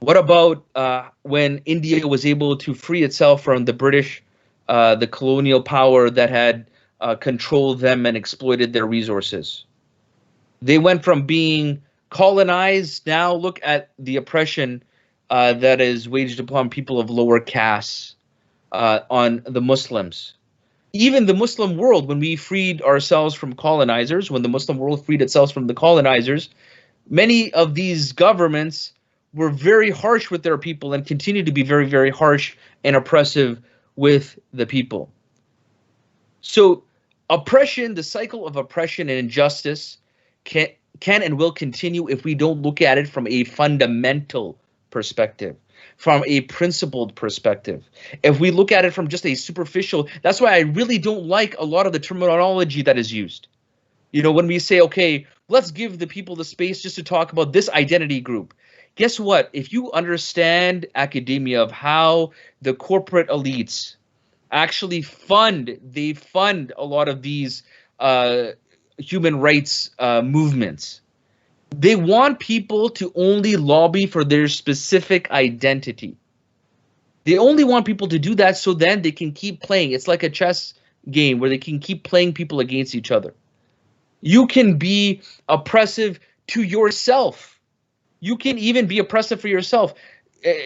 Speaker 1: What about when India was able to free itself from the British, the colonial power that had controlled them and exploited their resources? They went from being colonized. Now look at the oppression that is waged upon people of lower castes, on the Muslims. Even the Muslim world, when we freed ourselves from colonizers, when the Muslim world freed itself from the colonizers, many of these governments were very harsh with their people and continue to be very, very harsh and oppressive with the people. So oppression, the cycle of oppression and injustice can and will continue if we don't look at it from a fundamental perspective, from a principled perspective. If we look at it from just a superficial, that's why I really don't like a lot of the terminology that is used. You know, when we say, okay, let's give the people the space just to talk about this identity group. Guess what? If you understand academia of how the corporate elites actually fund a lot of these human rights movements. They want people to only lobby for their specific identity. They only want people to do that so then they can keep playing. It's like a chess game where they can keep playing people against each other. You can be oppressive to yourself. You can even be oppressive for yourself.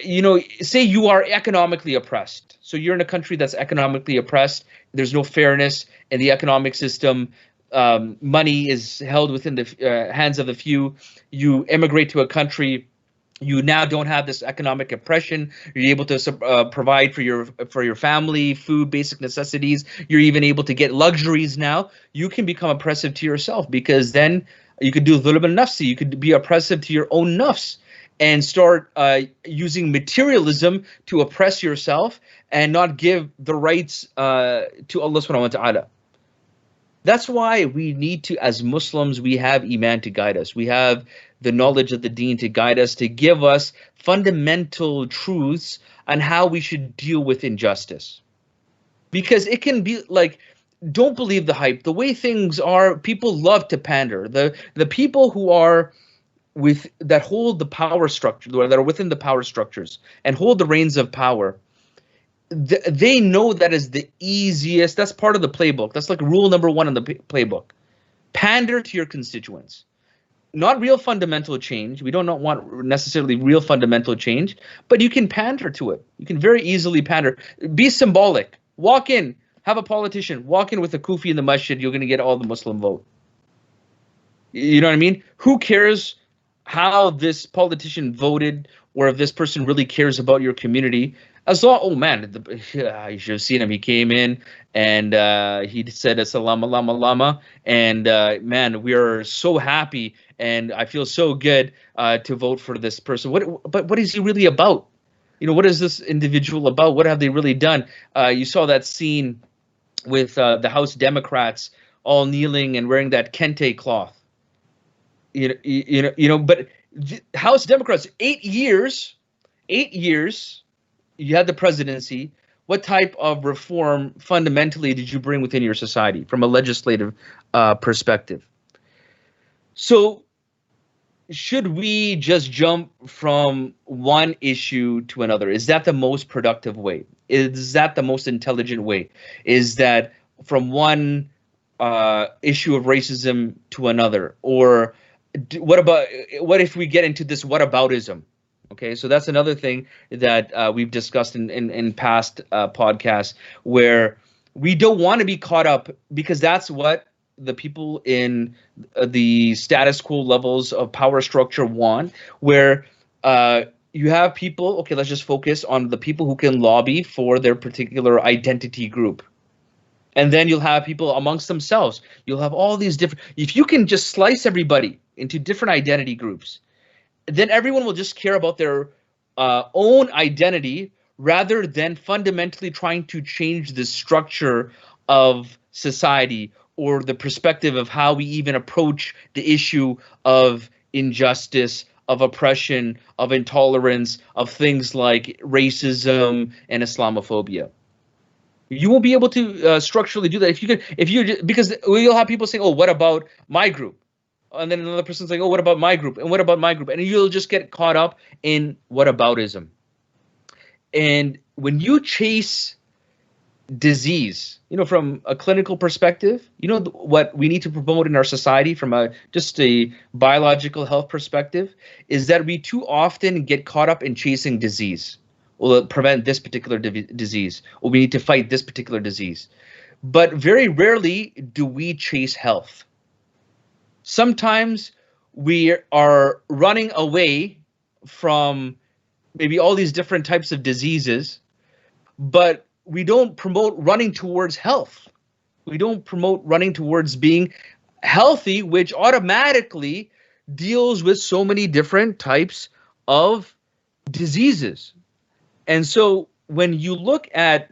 Speaker 1: You know, say you are economically oppressed. So you're in a country that's economically oppressed. There's no fairness in the economic system. Money is held within the hands of the few. You immigrate to a country, you now don't have this economic oppression. You're able to provide for your family, food, basic necessities. You're even able to get luxuries now. You can become oppressive to yourself, because then you could do dhulm al-nafsi. You could be oppressive to your own nafs and start using materialism to oppress yourself and not give the rights to Allah subhanahu wa ta'ala. That's why we need to, as Muslims, we have Iman to guide us. We have the knowledge of the Deen to guide us, to give us fundamental truths on how we should deal with injustice. Because it can be like, don't believe the hype. The way things are, people love to pander. The people who are that hold the power structure, that are within the power structures and hold the reins of power, they know that is the easiest. That's part of the playbook. That's like rule number one in the playbook. Pander to your constituents. Not real fundamental change. We don't want necessarily real fundamental change, but you can pander to it. You can very easily pander. Be symbolic. Walk in, have a politician, walk in with a kufi in the masjid, you're going to get all the Muslim vote. You know what I mean? Who cares how this politician voted, or if this person really cares about your community? As long, oh man, you should have seen him. He came in and he said "Assalamu alaikum lama," and man, we are so happy, and I feel so good to vote for this person. But what is he really about? You know, what is this individual about? What have they really done? You saw that scene with the House Democrats all kneeling and wearing that kente cloth. You know. But House Democrats, 8 years. You had the presidency. What type of reform fundamentally did you bring within your society from a legislative perspective? So should we just jump from one issue to another? Is that the most productive way? Is that the most intelligent way? Is that from one issue of racism to another? Or what if we get into this whataboutism? Okay, so that's another thing that we've discussed in past podcasts, where we don't want to be caught up, because that's what the people in the status quo levels of power structure want, where you have people, okay, let's just focus on the people who can lobby for their particular identity group. And then you'll have people amongst themselves. You'll have all these different, if you can just slice everybody into different identity groups, then everyone will just care about their own identity rather than fundamentally trying to change the structure of society or the perspective of how we even approach the issue of injustice, of oppression, of intolerance, of things like racism and Islamophobia. You won't be able to structurally do that because you'll have people saying, "Oh, what about my group?" And then another person's like, "Oh, what about my group? And what about my group?" And you'll just get caught up in whataboutism. And when you chase disease, from a clinical perspective, what we need to promote in our society from just a biological health perspective is that we too often get caught up in chasing disease. Will prevent this particular disease, or we need to fight this particular disease. But very rarely do we chase health. Sometimes we are running away from maybe all these different types of diseases, but we don't promote running towards health. We don't promote running towards being healthy, which automatically deals with so many different types of diseases. And so when you look at,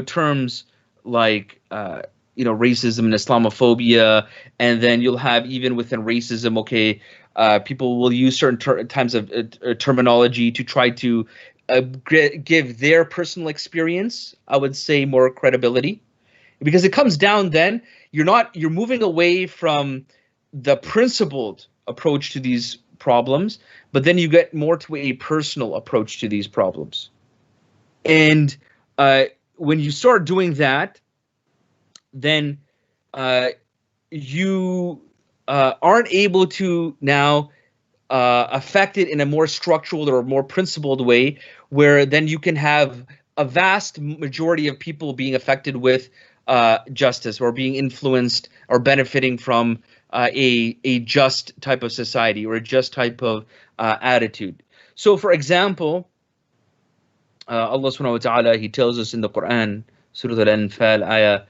Speaker 1: terms like, racism and Islamophobia, and then you'll have even within racism, people will use certain times of terminology to try to give their personal experience, I would say, more credibility, because it comes down then you're moving away from the principled approach to these problems, but then you get more to a personal approach to these problems. And when you start doing that, then you aren't able to now affect it in a more structural or more principled way, where then you can have a vast majority of people being affected with justice, or being influenced or benefiting from a just type of society, or a just type of attitude. So, for example, Allah subhanahu wa ta'ala, He tells us in the Qur'an, Surah Al-Anfal, ayah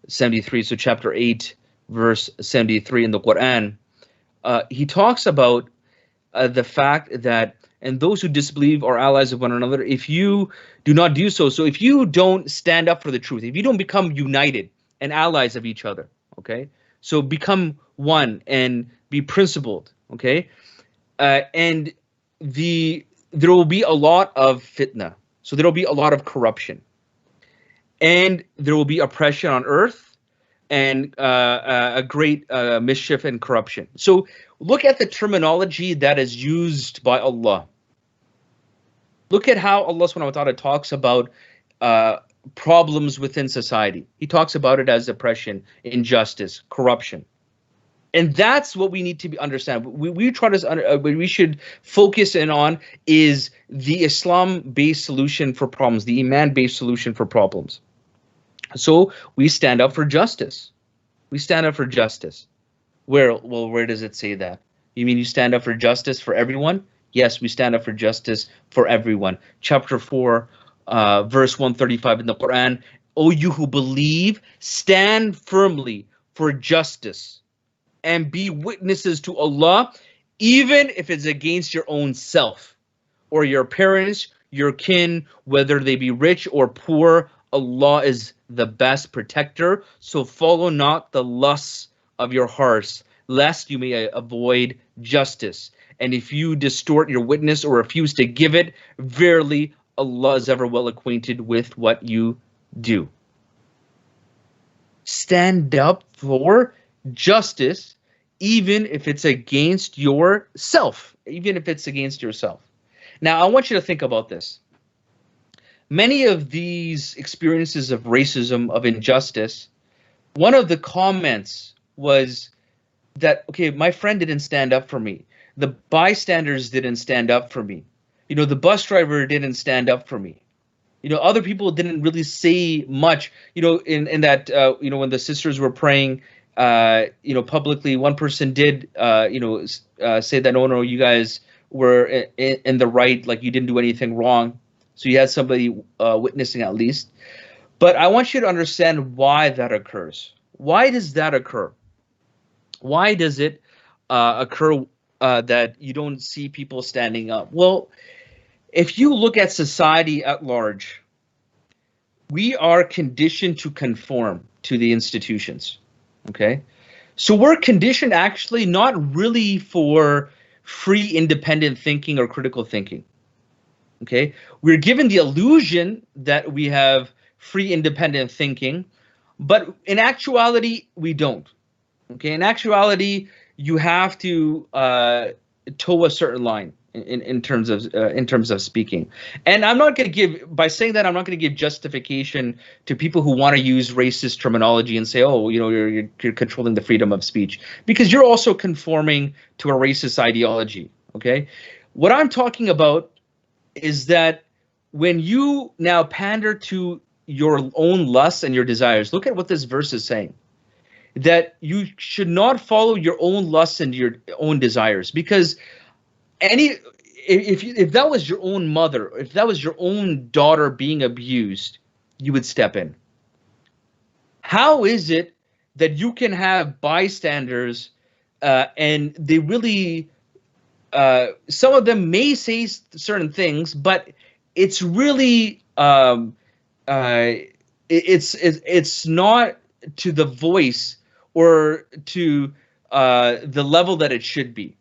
Speaker 1: 73, so chapter 8, verse 73 in the Qur'an, He talks about the fact that, and those who disbelieve are allies of one another if you do not do so. So if you don't stand up for the truth, if you don't become united and allies of each other, so become one and be principled, and there will be a lot of fitna. So there will be a lot of corruption, and there will be oppression on earth, and a great mischief and corruption. So look at the terminology that is used by Allah. Look at how Allah subhanahu wa ta'ala talks about problems within society. He talks about it as oppression, injustice, corruption. And that's what we need to understand. We try to we should focus in on is the Islam-based solution for problems, the Imaan-based solution for problems. So we stand up for justice. We stand up for justice. Where does it say that? You mean you stand up for justice for everyone? Yes, we stand up for justice for everyone. Chapter 4, verse 135 in the Quran. O you who believe, stand firmly for justice and be witnesses to Allah, even if it's against your own self or your parents, your kin, whether they be rich or poor. Allah is the best protector. So follow not the lusts of your hearts, lest you may avoid justice. And if you distort your witness or refuse to give it, verily Allah is ever well acquainted with what you do. Stand up for justice, even if it's against yourself. Even if it's against yourself. Now, I want you to think about this. Many of these experiences of racism, of injustice, one of the comments was that, okay, my friend didn't stand up for me. The bystanders didn't stand up for me. The bus driver didn't stand up for me. Other people didn't really say much. In that, when the sisters were praying, publicly, one person did, say that, no, you guys were in the right, like you didn't do anything wrong. So you had somebody witnessing at least. But I want you to understand why that occurs. Why does that occur? Why does it occur that you don't see people standing up? Well, if you look at society at large, we are conditioned to conform to the institutions, okay? So we're conditioned actually not really for free independent thinking or critical thinking, okay? We're given the illusion that we have free independent thinking, but in actuality, we don't, okay? In actuality, you have to toe a certain line in terms of speaking. And I'm not going to give, by saying that, I'm not going to give justification to people who want to use racist terminology and say, oh, you know, you're controlling the freedom of speech, because you're also conforming to a racist ideology, okay? What I'm talking about is that when you now pander to your own lusts and your desires, look at what this verse is saying, that you should not follow your own lusts and your own desires, because if that was your own mother, if that was your own daughter being abused, you would step in. How is it that you can have bystanders and they really, some of them may say certain things, but it's really, it's not to the voice or to the level that it should be.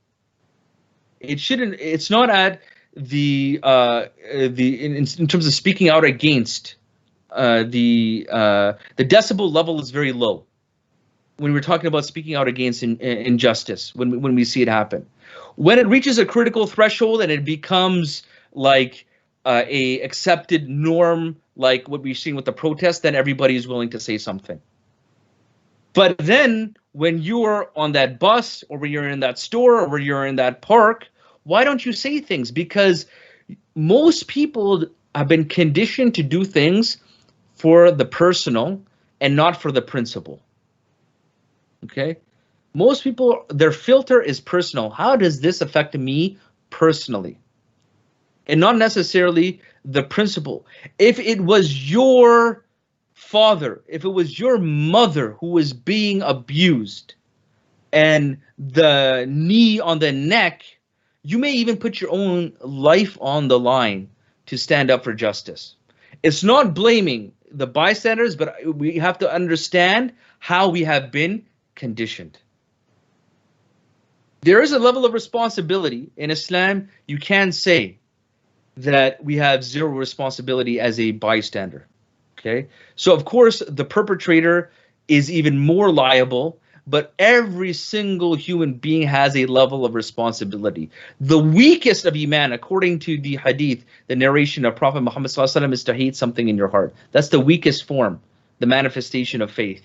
Speaker 1: It shouldn't. It's not at the in terms of speaking out against the decibel level is very low when we're talking about speaking out against injustice. When we see it happen, when it reaches a critical threshold and it becomes like a accepted norm, like what we've seen with the protests, then everybody is willing to say something. But then when you're on that bus, or when you're in that store, or when you're in that park, why don't you say things? Because most people have been conditioned to do things for the personal and not for the principle. Okay? Most people, their filter is personal. How does this affect me personally? And not necessarily the principle. If it was your father, if it was your mother who was being abused, and the knee on the neck, you may even put your own life on the line to stand up for justice. It's not blaming the bystanders, but we have to understand how we have been conditioned. There is a level of responsibility in Islam. You can say that we have zero responsibility as a bystander. Okay, so of course the perpetrator is even more liable, but every single human being has a level of responsibility. The weakest of Iman, according to the hadith, the narration of Prophet Muhammad ﷺ, is to hate something in your heart. That's the weakest form, the manifestation of faith.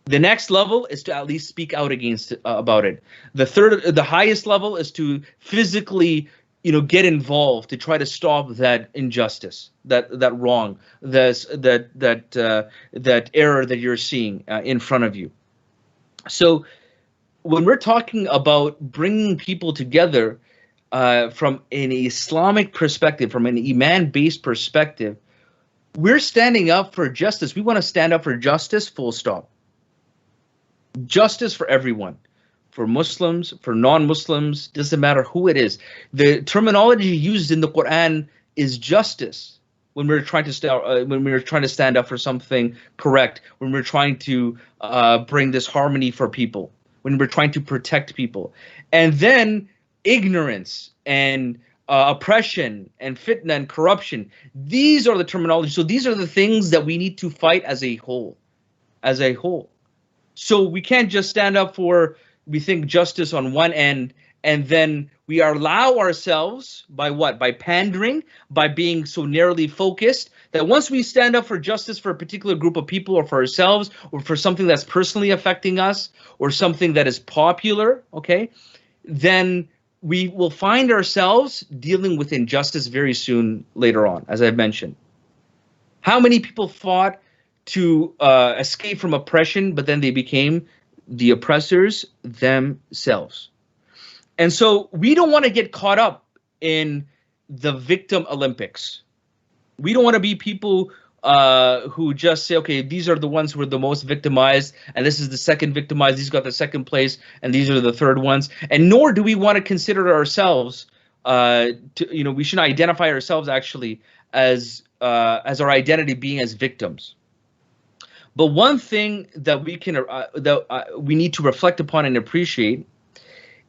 Speaker 1: The next level is to at least speak out against about it. The highest level is to physically, get involved to try to stop that injustice, that wrong, that error that you're seeing in front of you. So when we're talking about bringing people together from an Islamic perspective, from an Imaan-based perspective, we're standing up for justice. We want to stand up for justice, full stop. Justice for everyone. For Muslims, for non-Muslims, doesn't matter who it is. The terminology used in the Qur'an is justice. When we're trying to stand up for something correct, when we're trying to bring this harmony for people, when we're trying to protect people, and then ignorance and oppression and fitna and corruption. These are the terminology. So these are the things that we need to fight as a whole, So we can't just stand up for, we think, justice on one end, and then we allow ourselves, by what? By pandering, by being so narrowly focused, that once we stand up for justice for a particular group of people, or for ourselves, or for something that's personally affecting us, or something that is popular, okay, then we will find ourselves dealing with injustice very soon later on, as I've mentioned. How many people fought to escape from oppression, but then they became the oppressors themselves? And so we don't want to get caught up in the victim Olympics. We don't want to be people who just say, okay, these are the ones who are the most victimized, and this is the second victimized, these got the second place, and these are the third ones. And nor do we want to consider ourselves, we shouldn't identify ourselves actually as our identity being as victims. But one thing that we can we need to reflect upon and appreciate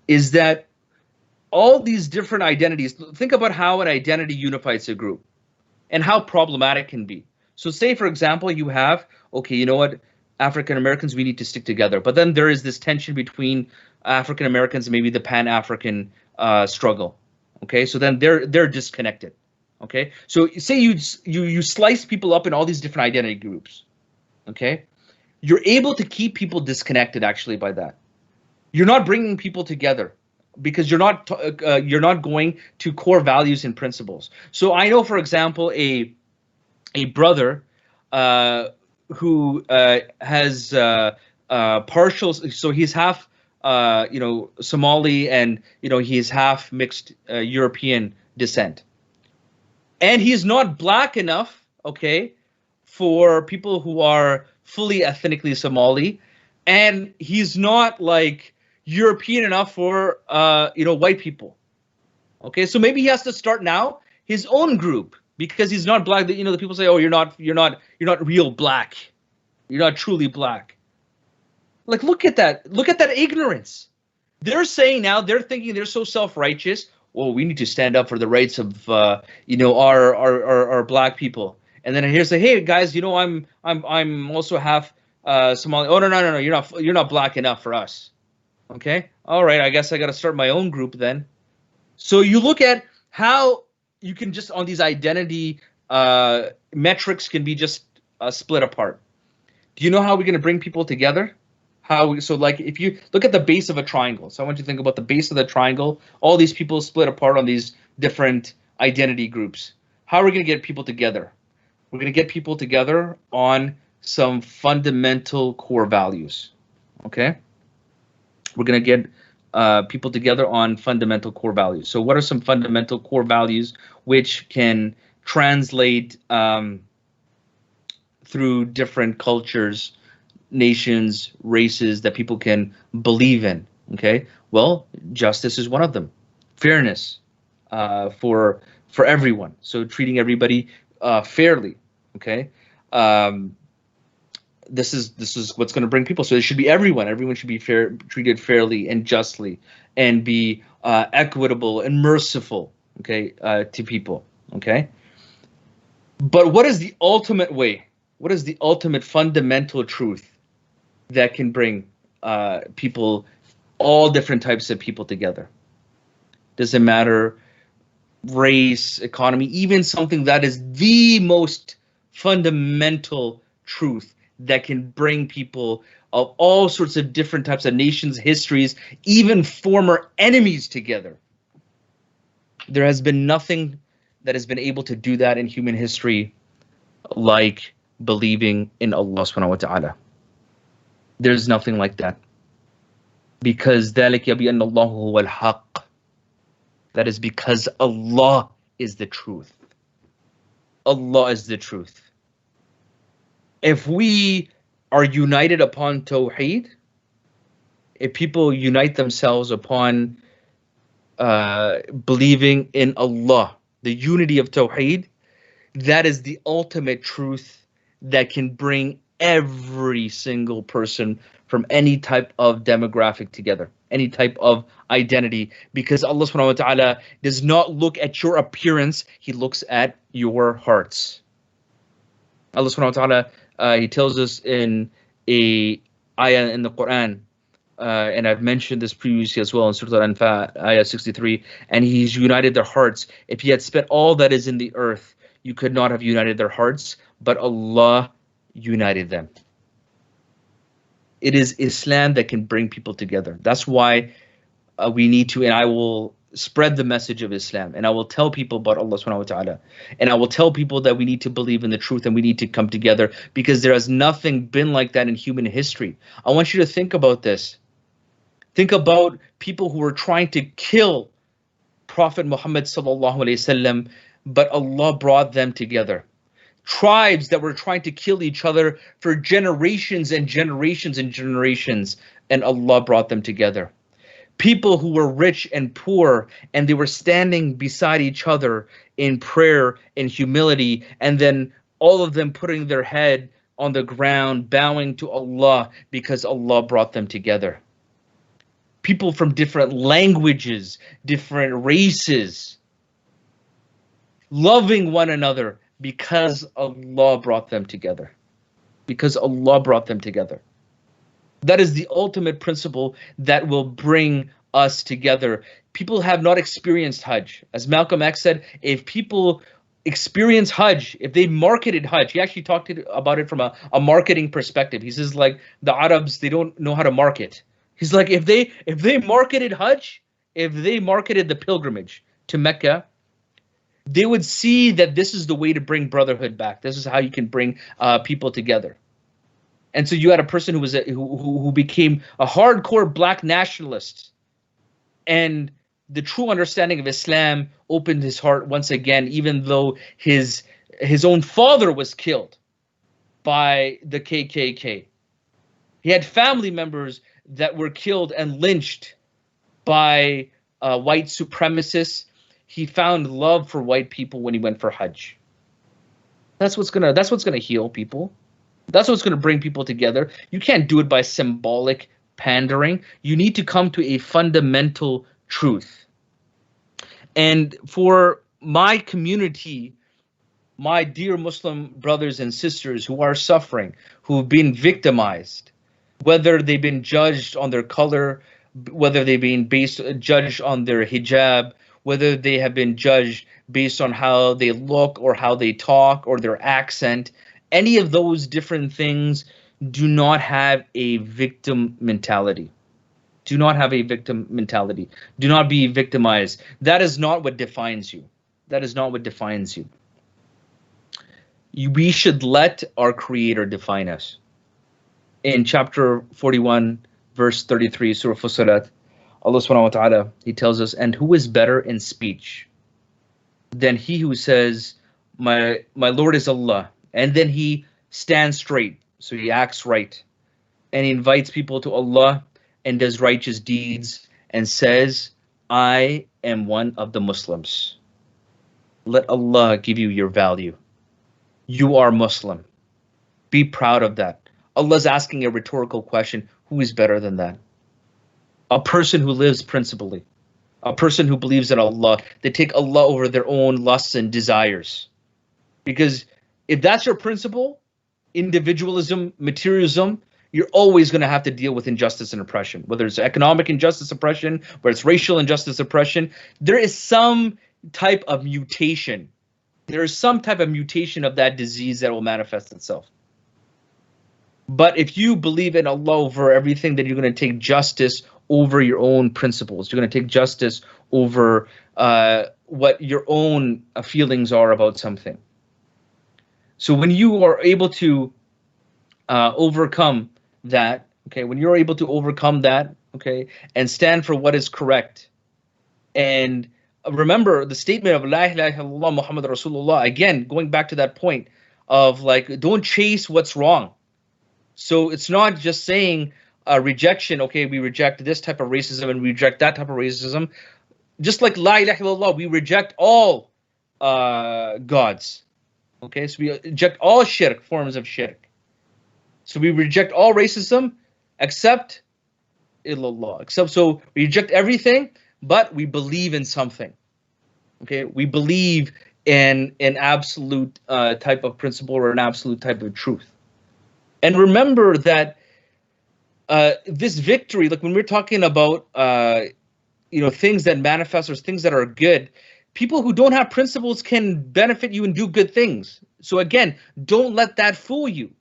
Speaker 1: is that all these different identities, think about how an identity unifies a group and how problematic it can be. So say, for example, you have, okay, you know what, African Americans, we need to stick together. But then there is this tension between African Americans and maybe the Pan-African struggle. Okay, so then they're disconnected. Okay, so say you slice people up in all these different identity groups. Okay, you're able to keep people disconnected actually by that. You're not bringing people together because you're not going to core values and principles. So I know, for example, a brother who has partial, so he's half Somali, and he's half mixed European descent, and he's not black enough, okay, for people who are fully ethnically Somali, and he's not like European enough for white people. Okay, so maybe he has to start now his own group because he's not black. The people say, oh, you're not real black, you're not truly black. Like, look at that ignorance. They're saying now, they're thinking they're so self-righteous. Well, we need to stand up for the rights of our black people. And then here's the, hey guys, I'm also half Somali. Oh no, you're not black enough for us. Okay, all right, I guess I got to start my own group then. So you look at how you can just on these identity metrics can be just split apart. Do you know how we're going to bring people together? Like if you look at the base of a triangle, so I want you to think about the base of the triangle, all these people split apart on these different identity groups. How are we going to get people together? We're going to get people together on some fundamental core values. Okay, we're going to get people together on fundamental core values. So what are some fundamental core values which can translate through different cultures, nations, races that people can believe in? Okay, well, justice is one of them. Fairness for everyone. So treating everybody fairly. Okay, this is what's going to bring people. So it should be everyone. Everyone should be treated fairly and justly, and be equitable and merciful. Okay, to people. Okay, but what is the ultimate way? What is the ultimate fundamental truth that can bring people, all different types of people together? Doesn't matter race, economy, even something that is the most fundamental truth that can bring people of all sorts of different types of nations, histories, even former enemies together. There has been nothing that has been able to do that in human history like believing in Allah subhanahu wa ta'ala. There's nothing like that. Because ذَلِكَ بِأَنَّ اللَّهُ هُوَ الْحَقِّ. That is because Allah is the truth. Allah is the truth. If we are united upon Tawheed, if people unite themselves upon believing in Allah, the unity of Tawheed, that is the ultimate truth that can bring every single person from any type of demographic together, any type of identity, because Allah subhanahu wa ta'ala does not look at your appearance, He looks at your hearts. Allah subhanahu wa ta'ala, He tells us in a ayah in the Qur'an, and I've mentioned this previously as well in Surah Al-Anfal, ayah 63, and He's united their hearts. If He had spent all that is in the earth, you could not have united their hearts, but Allah united them. It is Islam that can bring people together. That's why we need to, and I will spread the message of Islam, and I will tell people about Allah subhanahu wa ta'ala, and I will tell people that we need to believe in the truth and we need to come together, because there has nothing been like that in human history. I want you to think about this. Think about people who were trying to kill Prophet Muhammad sallallahu alaihi wasallam, but Allah brought them together. Tribes that were trying to kill each other for generations and generations and generations, and Allah brought them together. People who were rich and poor, and they were standing beside each other in prayer and humility, and then all of them putting their head on the ground, bowing to Allah because Allah brought them together. People from different languages, different races, loving one another because Allah brought them together. Because Allah brought them together. That is the ultimate principle that will bring us together. People have not experienced Hajj. As Malcolm X said, if people experience Hajj, if they marketed Hajj, he actually talked about it from a marketing perspective. He says, like, the Arabs, they don't know how to market. He's like, if they marketed Hajj, if they marketed the pilgrimage to Mecca, they would see that this is the way to bring brotherhood back. This is how you can bring people together. And so you had a person who became a hardcore black nationalist, and the true understanding of Islam opened his heart once again, even though his own father was killed by the KKK. He had family members that were killed and lynched by white supremacists. He found love for white people when he went for Hajj. That's what's gonna heal people. That's what's gonna bring people together. You can't do it by symbolic pandering. You need to come to a fundamental truth. And for my community, my dear Muslim brothers and sisters who are suffering, who've been victimized, whether they've been judged on their color, whether they've been judged on their hijab, whether they have been judged based on how they look or how they talk or their accent, any of those different things, do not have a victim mentality. Do not have a victim mentality. Do not be victimized. That is not what defines you. That is not what defines you. We should let our Creator define us. In chapter 41, verse 33, Surah Fussilat, Allah subhanahu wa ta'ala, He tells us, and who is better in speech than he who says, my Lord is Allah, and then he stands straight, so he acts right, and he invites people to Allah and does righteous deeds and says, I am one of the Muslims. Let Allah give you your value. You are Muslim. Be proud of that. Allah's asking a rhetorical question. Who is better than that? A person who lives principally. A person who believes in Allah. They take Allah over their own lusts and desires. Because if that's your principle, individualism, materialism, you're always going to have to deal with injustice and oppression. Whether it's economic injustice, oppression, whether it's racial injustice, oppression, there is some type of mutation. There is some type of mutation of that disease that will manifest itself. But if you believe in Allah over everything, then you're going to take justice over your own principles. You're going to take justice over what your own feelings are about something. So when you are able to overcome that, okay, when you're able to overcome that, okay, and stand for what is correct, and remember the statement of La ilaha illallah Muhammad Rasulullah, again, going back to that point of like, don't chase what's wrong. So it's not just saying rejection, okay, we reject this type of racism and we reject that type of racism. Just like La ilaha illallah, we reject all gods. Okay, so we reject all shirk, forms of shirk. So we reject all racism except illallah. So we reject everything, but we believe in something. Okay, we believe in an absolute type of principle or an absolute type of truth. And remember that this victory, like when we're talking about things that manifest or things that are good, people who don't have principles can benefit you and do good things. So again, don't let that fool you.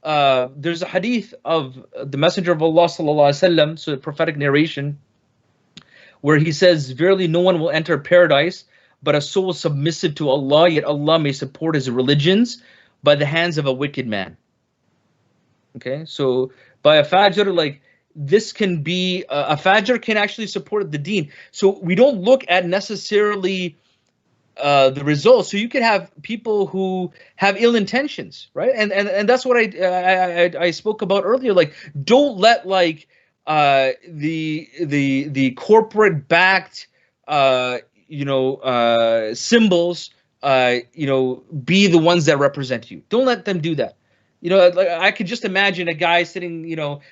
Speaker 1: There's a hadith of the Messenger of Allah sallallahu alaihi wasallam, so a prophetic narration, where he says, verily no one will enter paradise but a soul submissive to Allah, yet Allah may support his religions by the hands of a wicked man. Okay, so by a fajr, like this can be a fajr can actually support the deen. So we don't look at necessarily the results. So you can have people who have ill intentions, right? And that's what I spoke about earlier. Like, don't let like the corporate backed symbols be the ones that represent you. Don't let them do that. Like, I could just imagine a guy sitting,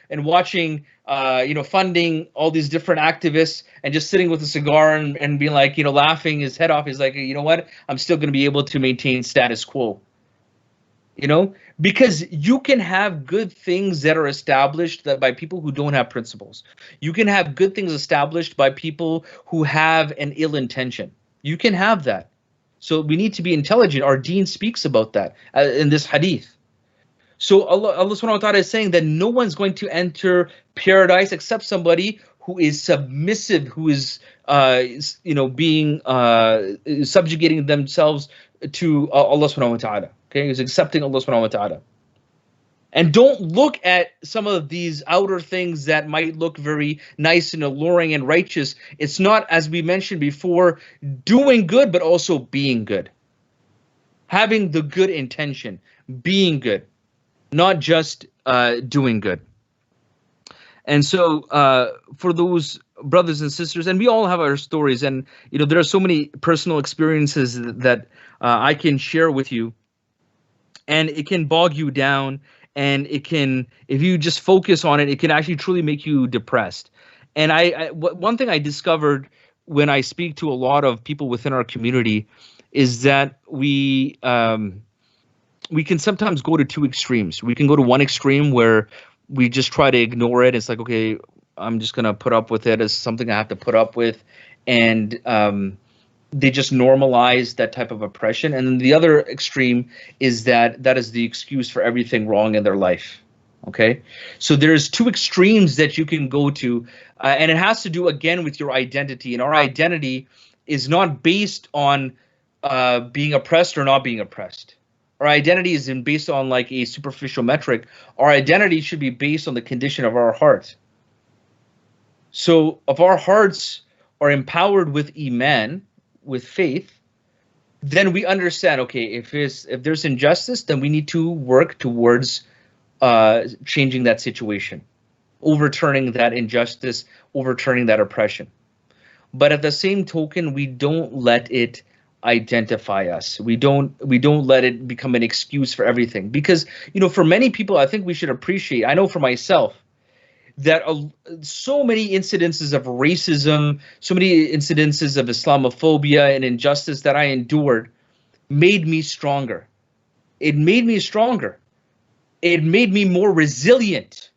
Speaker 1: and watching, funding all these different activists and just sitting with a cigar and being like, laughing his head off. He's like, you know what? I'm still going to be able to maintain status quo. Because you can have good things that are established by people who don't have principles. You can have good things established by people who have an ill intention. You can have that. So we need to be intelligent. Our deen speaks about that in this hadith. So Allah subhanahu wa ta'ala is saying that no one's going to enter paradise except somebody who is submissive, who is being subjugating themselves to Allah subhanahu wa ta'ala. Okay, who's accepting Allah subhanahu wa ta'ala. And don't look at some of these outer things that might look very nice and alluring and righteous. It's not, as we mentioned before, doing good, but also being good. Having the good intention, being good, not just doing good. And so for those brothers and sisters, and we all have our stories, and there are so many personal experiences that I can share with you, and it can bog you down. And it can, if you just focus on it, it can actually truly make you depressed. And one thing I discovered when I speak to a lot of people within our community is that we can sometimes go to two extremes. We can go to one extreme where we just try to ignore it. It's like, okay, I'm just going to put up with it as something I have to put up with. And they just normalize that type of oppression. And then the other extreme is that is the excuse for everything wrong in their life. Okay, so there's two extremes that you can go to, and it has to do again with your identity. And our identity is not based on being oppressed or not being oppressed. Our identity isn't based on like a superficial metric. Our identity should be based on the condition of our heart. So if our hearts are empowered with Iman, with faith, then we understand, okay, if there's injustice, then we need to work towards changing that situation, overturning that injustice, overturning that oppression. But at the same token, we don't let it identify us. We don't let it become an excuse for everything. Because, for many people, I think we should appreciate, I know for myself, that so many incidences of racism, so many incidences of Islamophobia and injustice that I endured made me stronger. It made me stronger. It made me more resilient.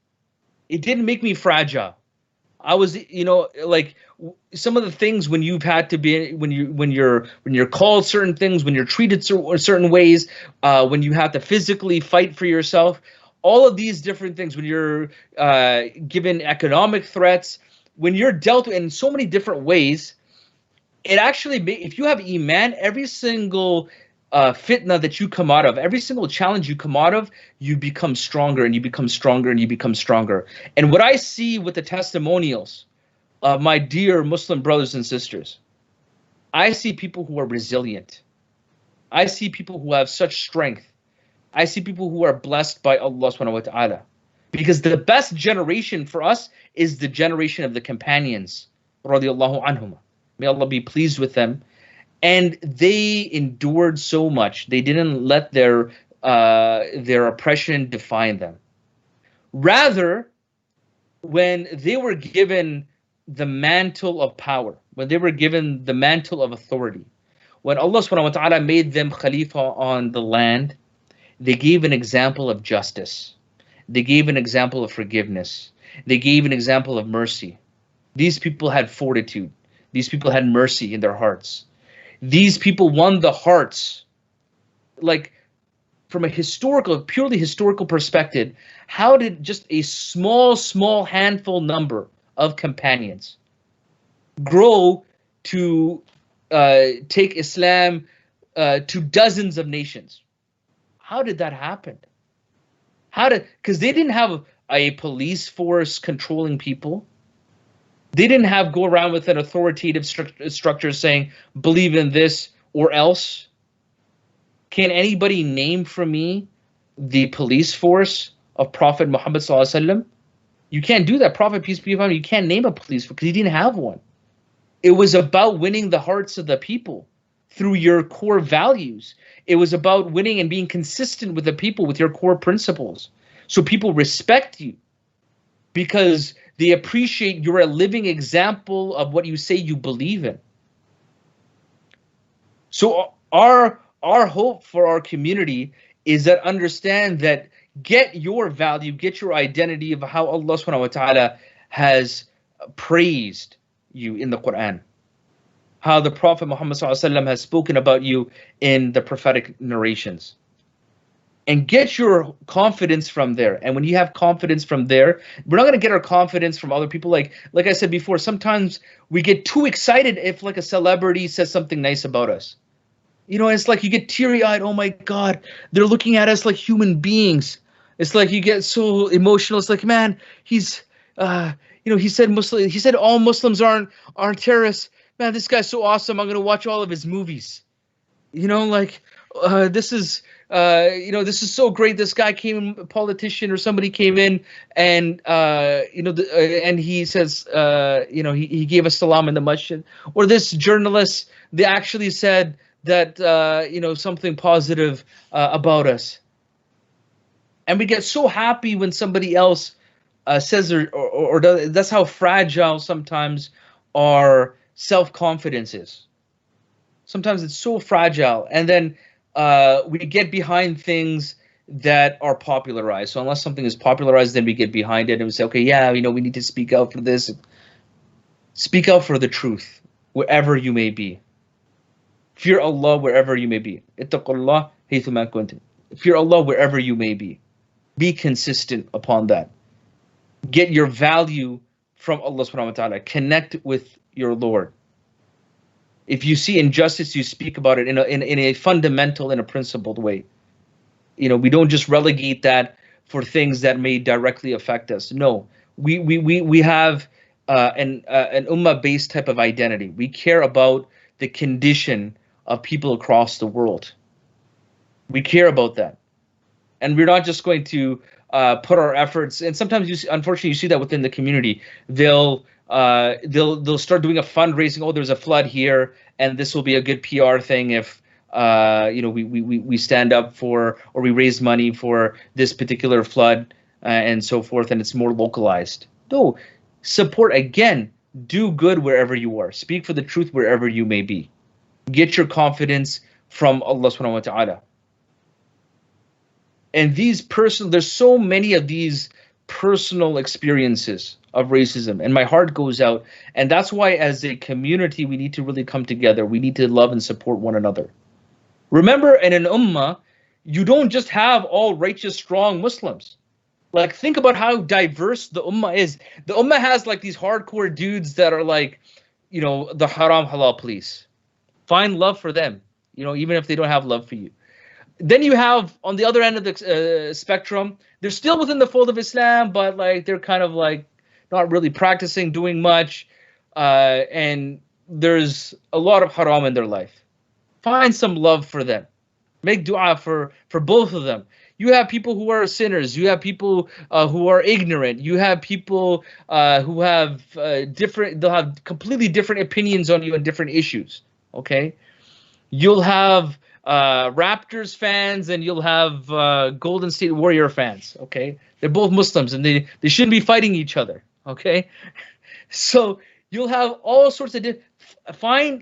Speaker 1: It didn't make me fragile. I was, like some of the things when you've had to be, when you're called certain things, when you're treated certain ways, when you have to physically fight for yourself. All of these different things, when you're given economic threats, when you're dealt with in so many different ways, it actually, if you have Iman, every single fitna that you come out of, every single challenge you come out of, you become stronger and you become stronger and you become stronger. And what I see with the testimonials of my dear Muslim brothers and sisters, I see people who are resilient. I see people who have such strength. I see people who are blessed by Allah subhanahu wa ta'ala. Because the best generation for us is the generation of the companions, radiallahu anhum. May Allah be pleased with them. And they endured so much. They didn't let their oppression define them. Rather, when they were given the mantle of power, when they were given the mantle of authority, when Allah subhanahu wa ta'ala made them khalifa on the land, they gave an example of justice. They gave an example of forgiveness. They gave an example of mercy. These people had fortitude. These people had mercy in their hearts. These people won the hearts. Like, from a purely historical perspective, how did just a small handful number of companions grow to take Islam to dozens of nations? How did that happen? Because they didn't have a police force controlling people. They didn't have go around with an authoritative structure saying, believe in this or else. Can anybody name for me the police force of Prophet Muhammad sallallahu alaihi wasallam? You can't do that. Prophet, peace be upon him, you can't name a police force because he didn't have one. It was about winning the hearts of the people through your core values. It was about winning and being consistent with the people with your core principles. So people respect you because they appreciate you're a living example of what you say you believe in. So our hope for our community is that understand that get your value, get your identity of how Allah subhanahu wa ta'ala has praised you in the Qur'an. How the Prophet Muhammad sallallahu alaihi wasallam has spoken about you in the prophetic narrations. And get your confidence from there. And when you have confidence from there, we're not going to get our confidence from other people. Like I said before, sometimes we get too excited if like a celebrity says something nice about us. You know, it's like you get teary-eyed. Oh my God, they're looking at us like human beings. It's like you get so emotional. It's like, man, he's, he said all Muslims aren't terrorists. Man, this guy's so awesome. I'm going to watch all of his movies. You know, like, this is so great. This guy came, a politician or somebody came in and, and he says, he gave us salam in the masjid. Or this journalist, they actually said that, something positive about us. And we get so happy when somebody else says or does. That's how fragile sometimes our self-confidence is. Sometimes it's so fragile. And then we get behind things that are popularized. So unless something is popularized, then we get behind it and we say, okay, yeah, we need to speak out for this. Speak out for the truth, wherever you may be. Fear Allah wherever you may be. Ittaqullah haythuma kuntum. Fear Allah wherever you may be. Be consistent upon that. Get your value from Allah subhanahu wa ta'ala. Connect with your Lord. If you see injustice, you speak about it in a fundamental, in a principled way. We don't just relegate that for things that may directly affect us. No, we have an Ummah-based type of identity. We care about the condition of people across the world. We care about that, and we're not just going to put our efforts. And sometimes, unfortunately, you see that within the community. They'll start doing a fundraising. Oh, there's a flood here, and this will be a good PR thing if we stand up for, or we raise money for this particular flood and so forth, and it's more localized. No, support again. Do good wherever you are. Speak for the truth wherever you may be. Get your confidence from Allah subhanahu wa ta'ala. And there's so many of these personal experiences of racism, and my heart goes out. And that's why as a community, we need to really come together. We need to love and support one another. Remember, in an ummah, you don't just have all righteous, strong Muslims. Like, think about how diverse the ummah is. The ummah has like these hardcore dudes that are like, the haram halal police. Find love for them, even if they don't have love for you. Then you have, on the other end of the spectrum, they're still within the fold of Islam, but like they're kind of like not really practicing, doing much, and there's a lot of haram in their life. Find some love for them. Make dua for both of them. You have people who are sinners. You have people who are ignorant. You have people who have they'll have completely different opinions on you on different issues. Okay, you'll have Raptors fans and you'll have Golden State Warrior fans. Okay, they're both Muslims and they shouldn't be fighting each other. Okay, so you'll have all sorts of find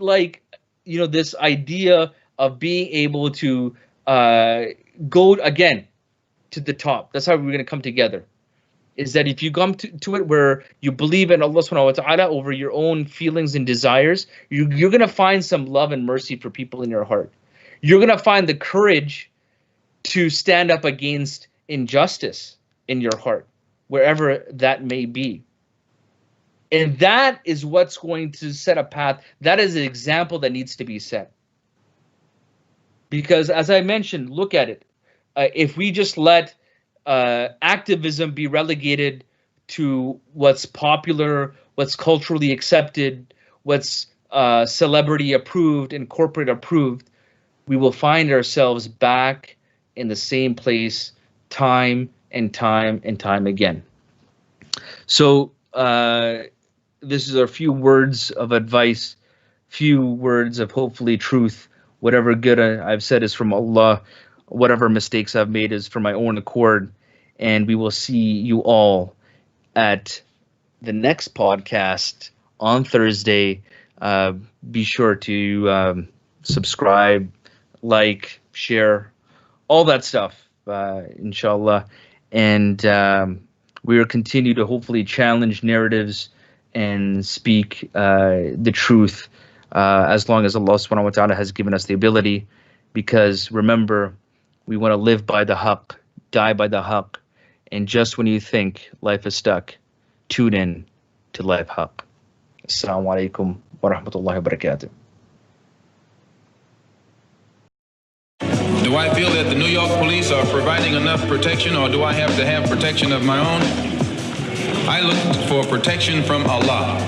Speaker 1: this idea of being able to go again to the top. That's how we're going to come together. Is that if you come to it where you believe in Allah subhanahu wa ta'ala over your own feelings and desires, you're going to find some love and mercy for people in your heart. You're going to find the courage to stand up against injustice in your heart, wherever that may be. And that is what's going to set a path. That is an example that needs to be set. Because as I mentioned, look at it. If we just let activism be relegated to what's popular, what's culturally accepted, what's celebrity approved and corporate approved, we will find ourselves back in the same place time and time and time again. So this is a few words of advice, few words of hopefully truth. Whatever good I've said is from Allah. Whatever mistakes I've made is from my own accord. And we will see you all at the next podcast on Thursday. Be sure to subscribe, like, share, all that stuff, inshallah. And we will continue to hopefully challenge narratives and speak the truth as long as Allah subhanahu wa ta'ala has given us the ability. Because remember, we want to live by the Haqq, die by the Haqq. And just when you think life is stuck, tune in to Life Haqq. Assalamu alaikum wa rahmatullahi wa barakatuh.
Speaker 7: Do I feel that the New York police are providing enough protection, or do I have to have protection of my own? I look for protection from Allah.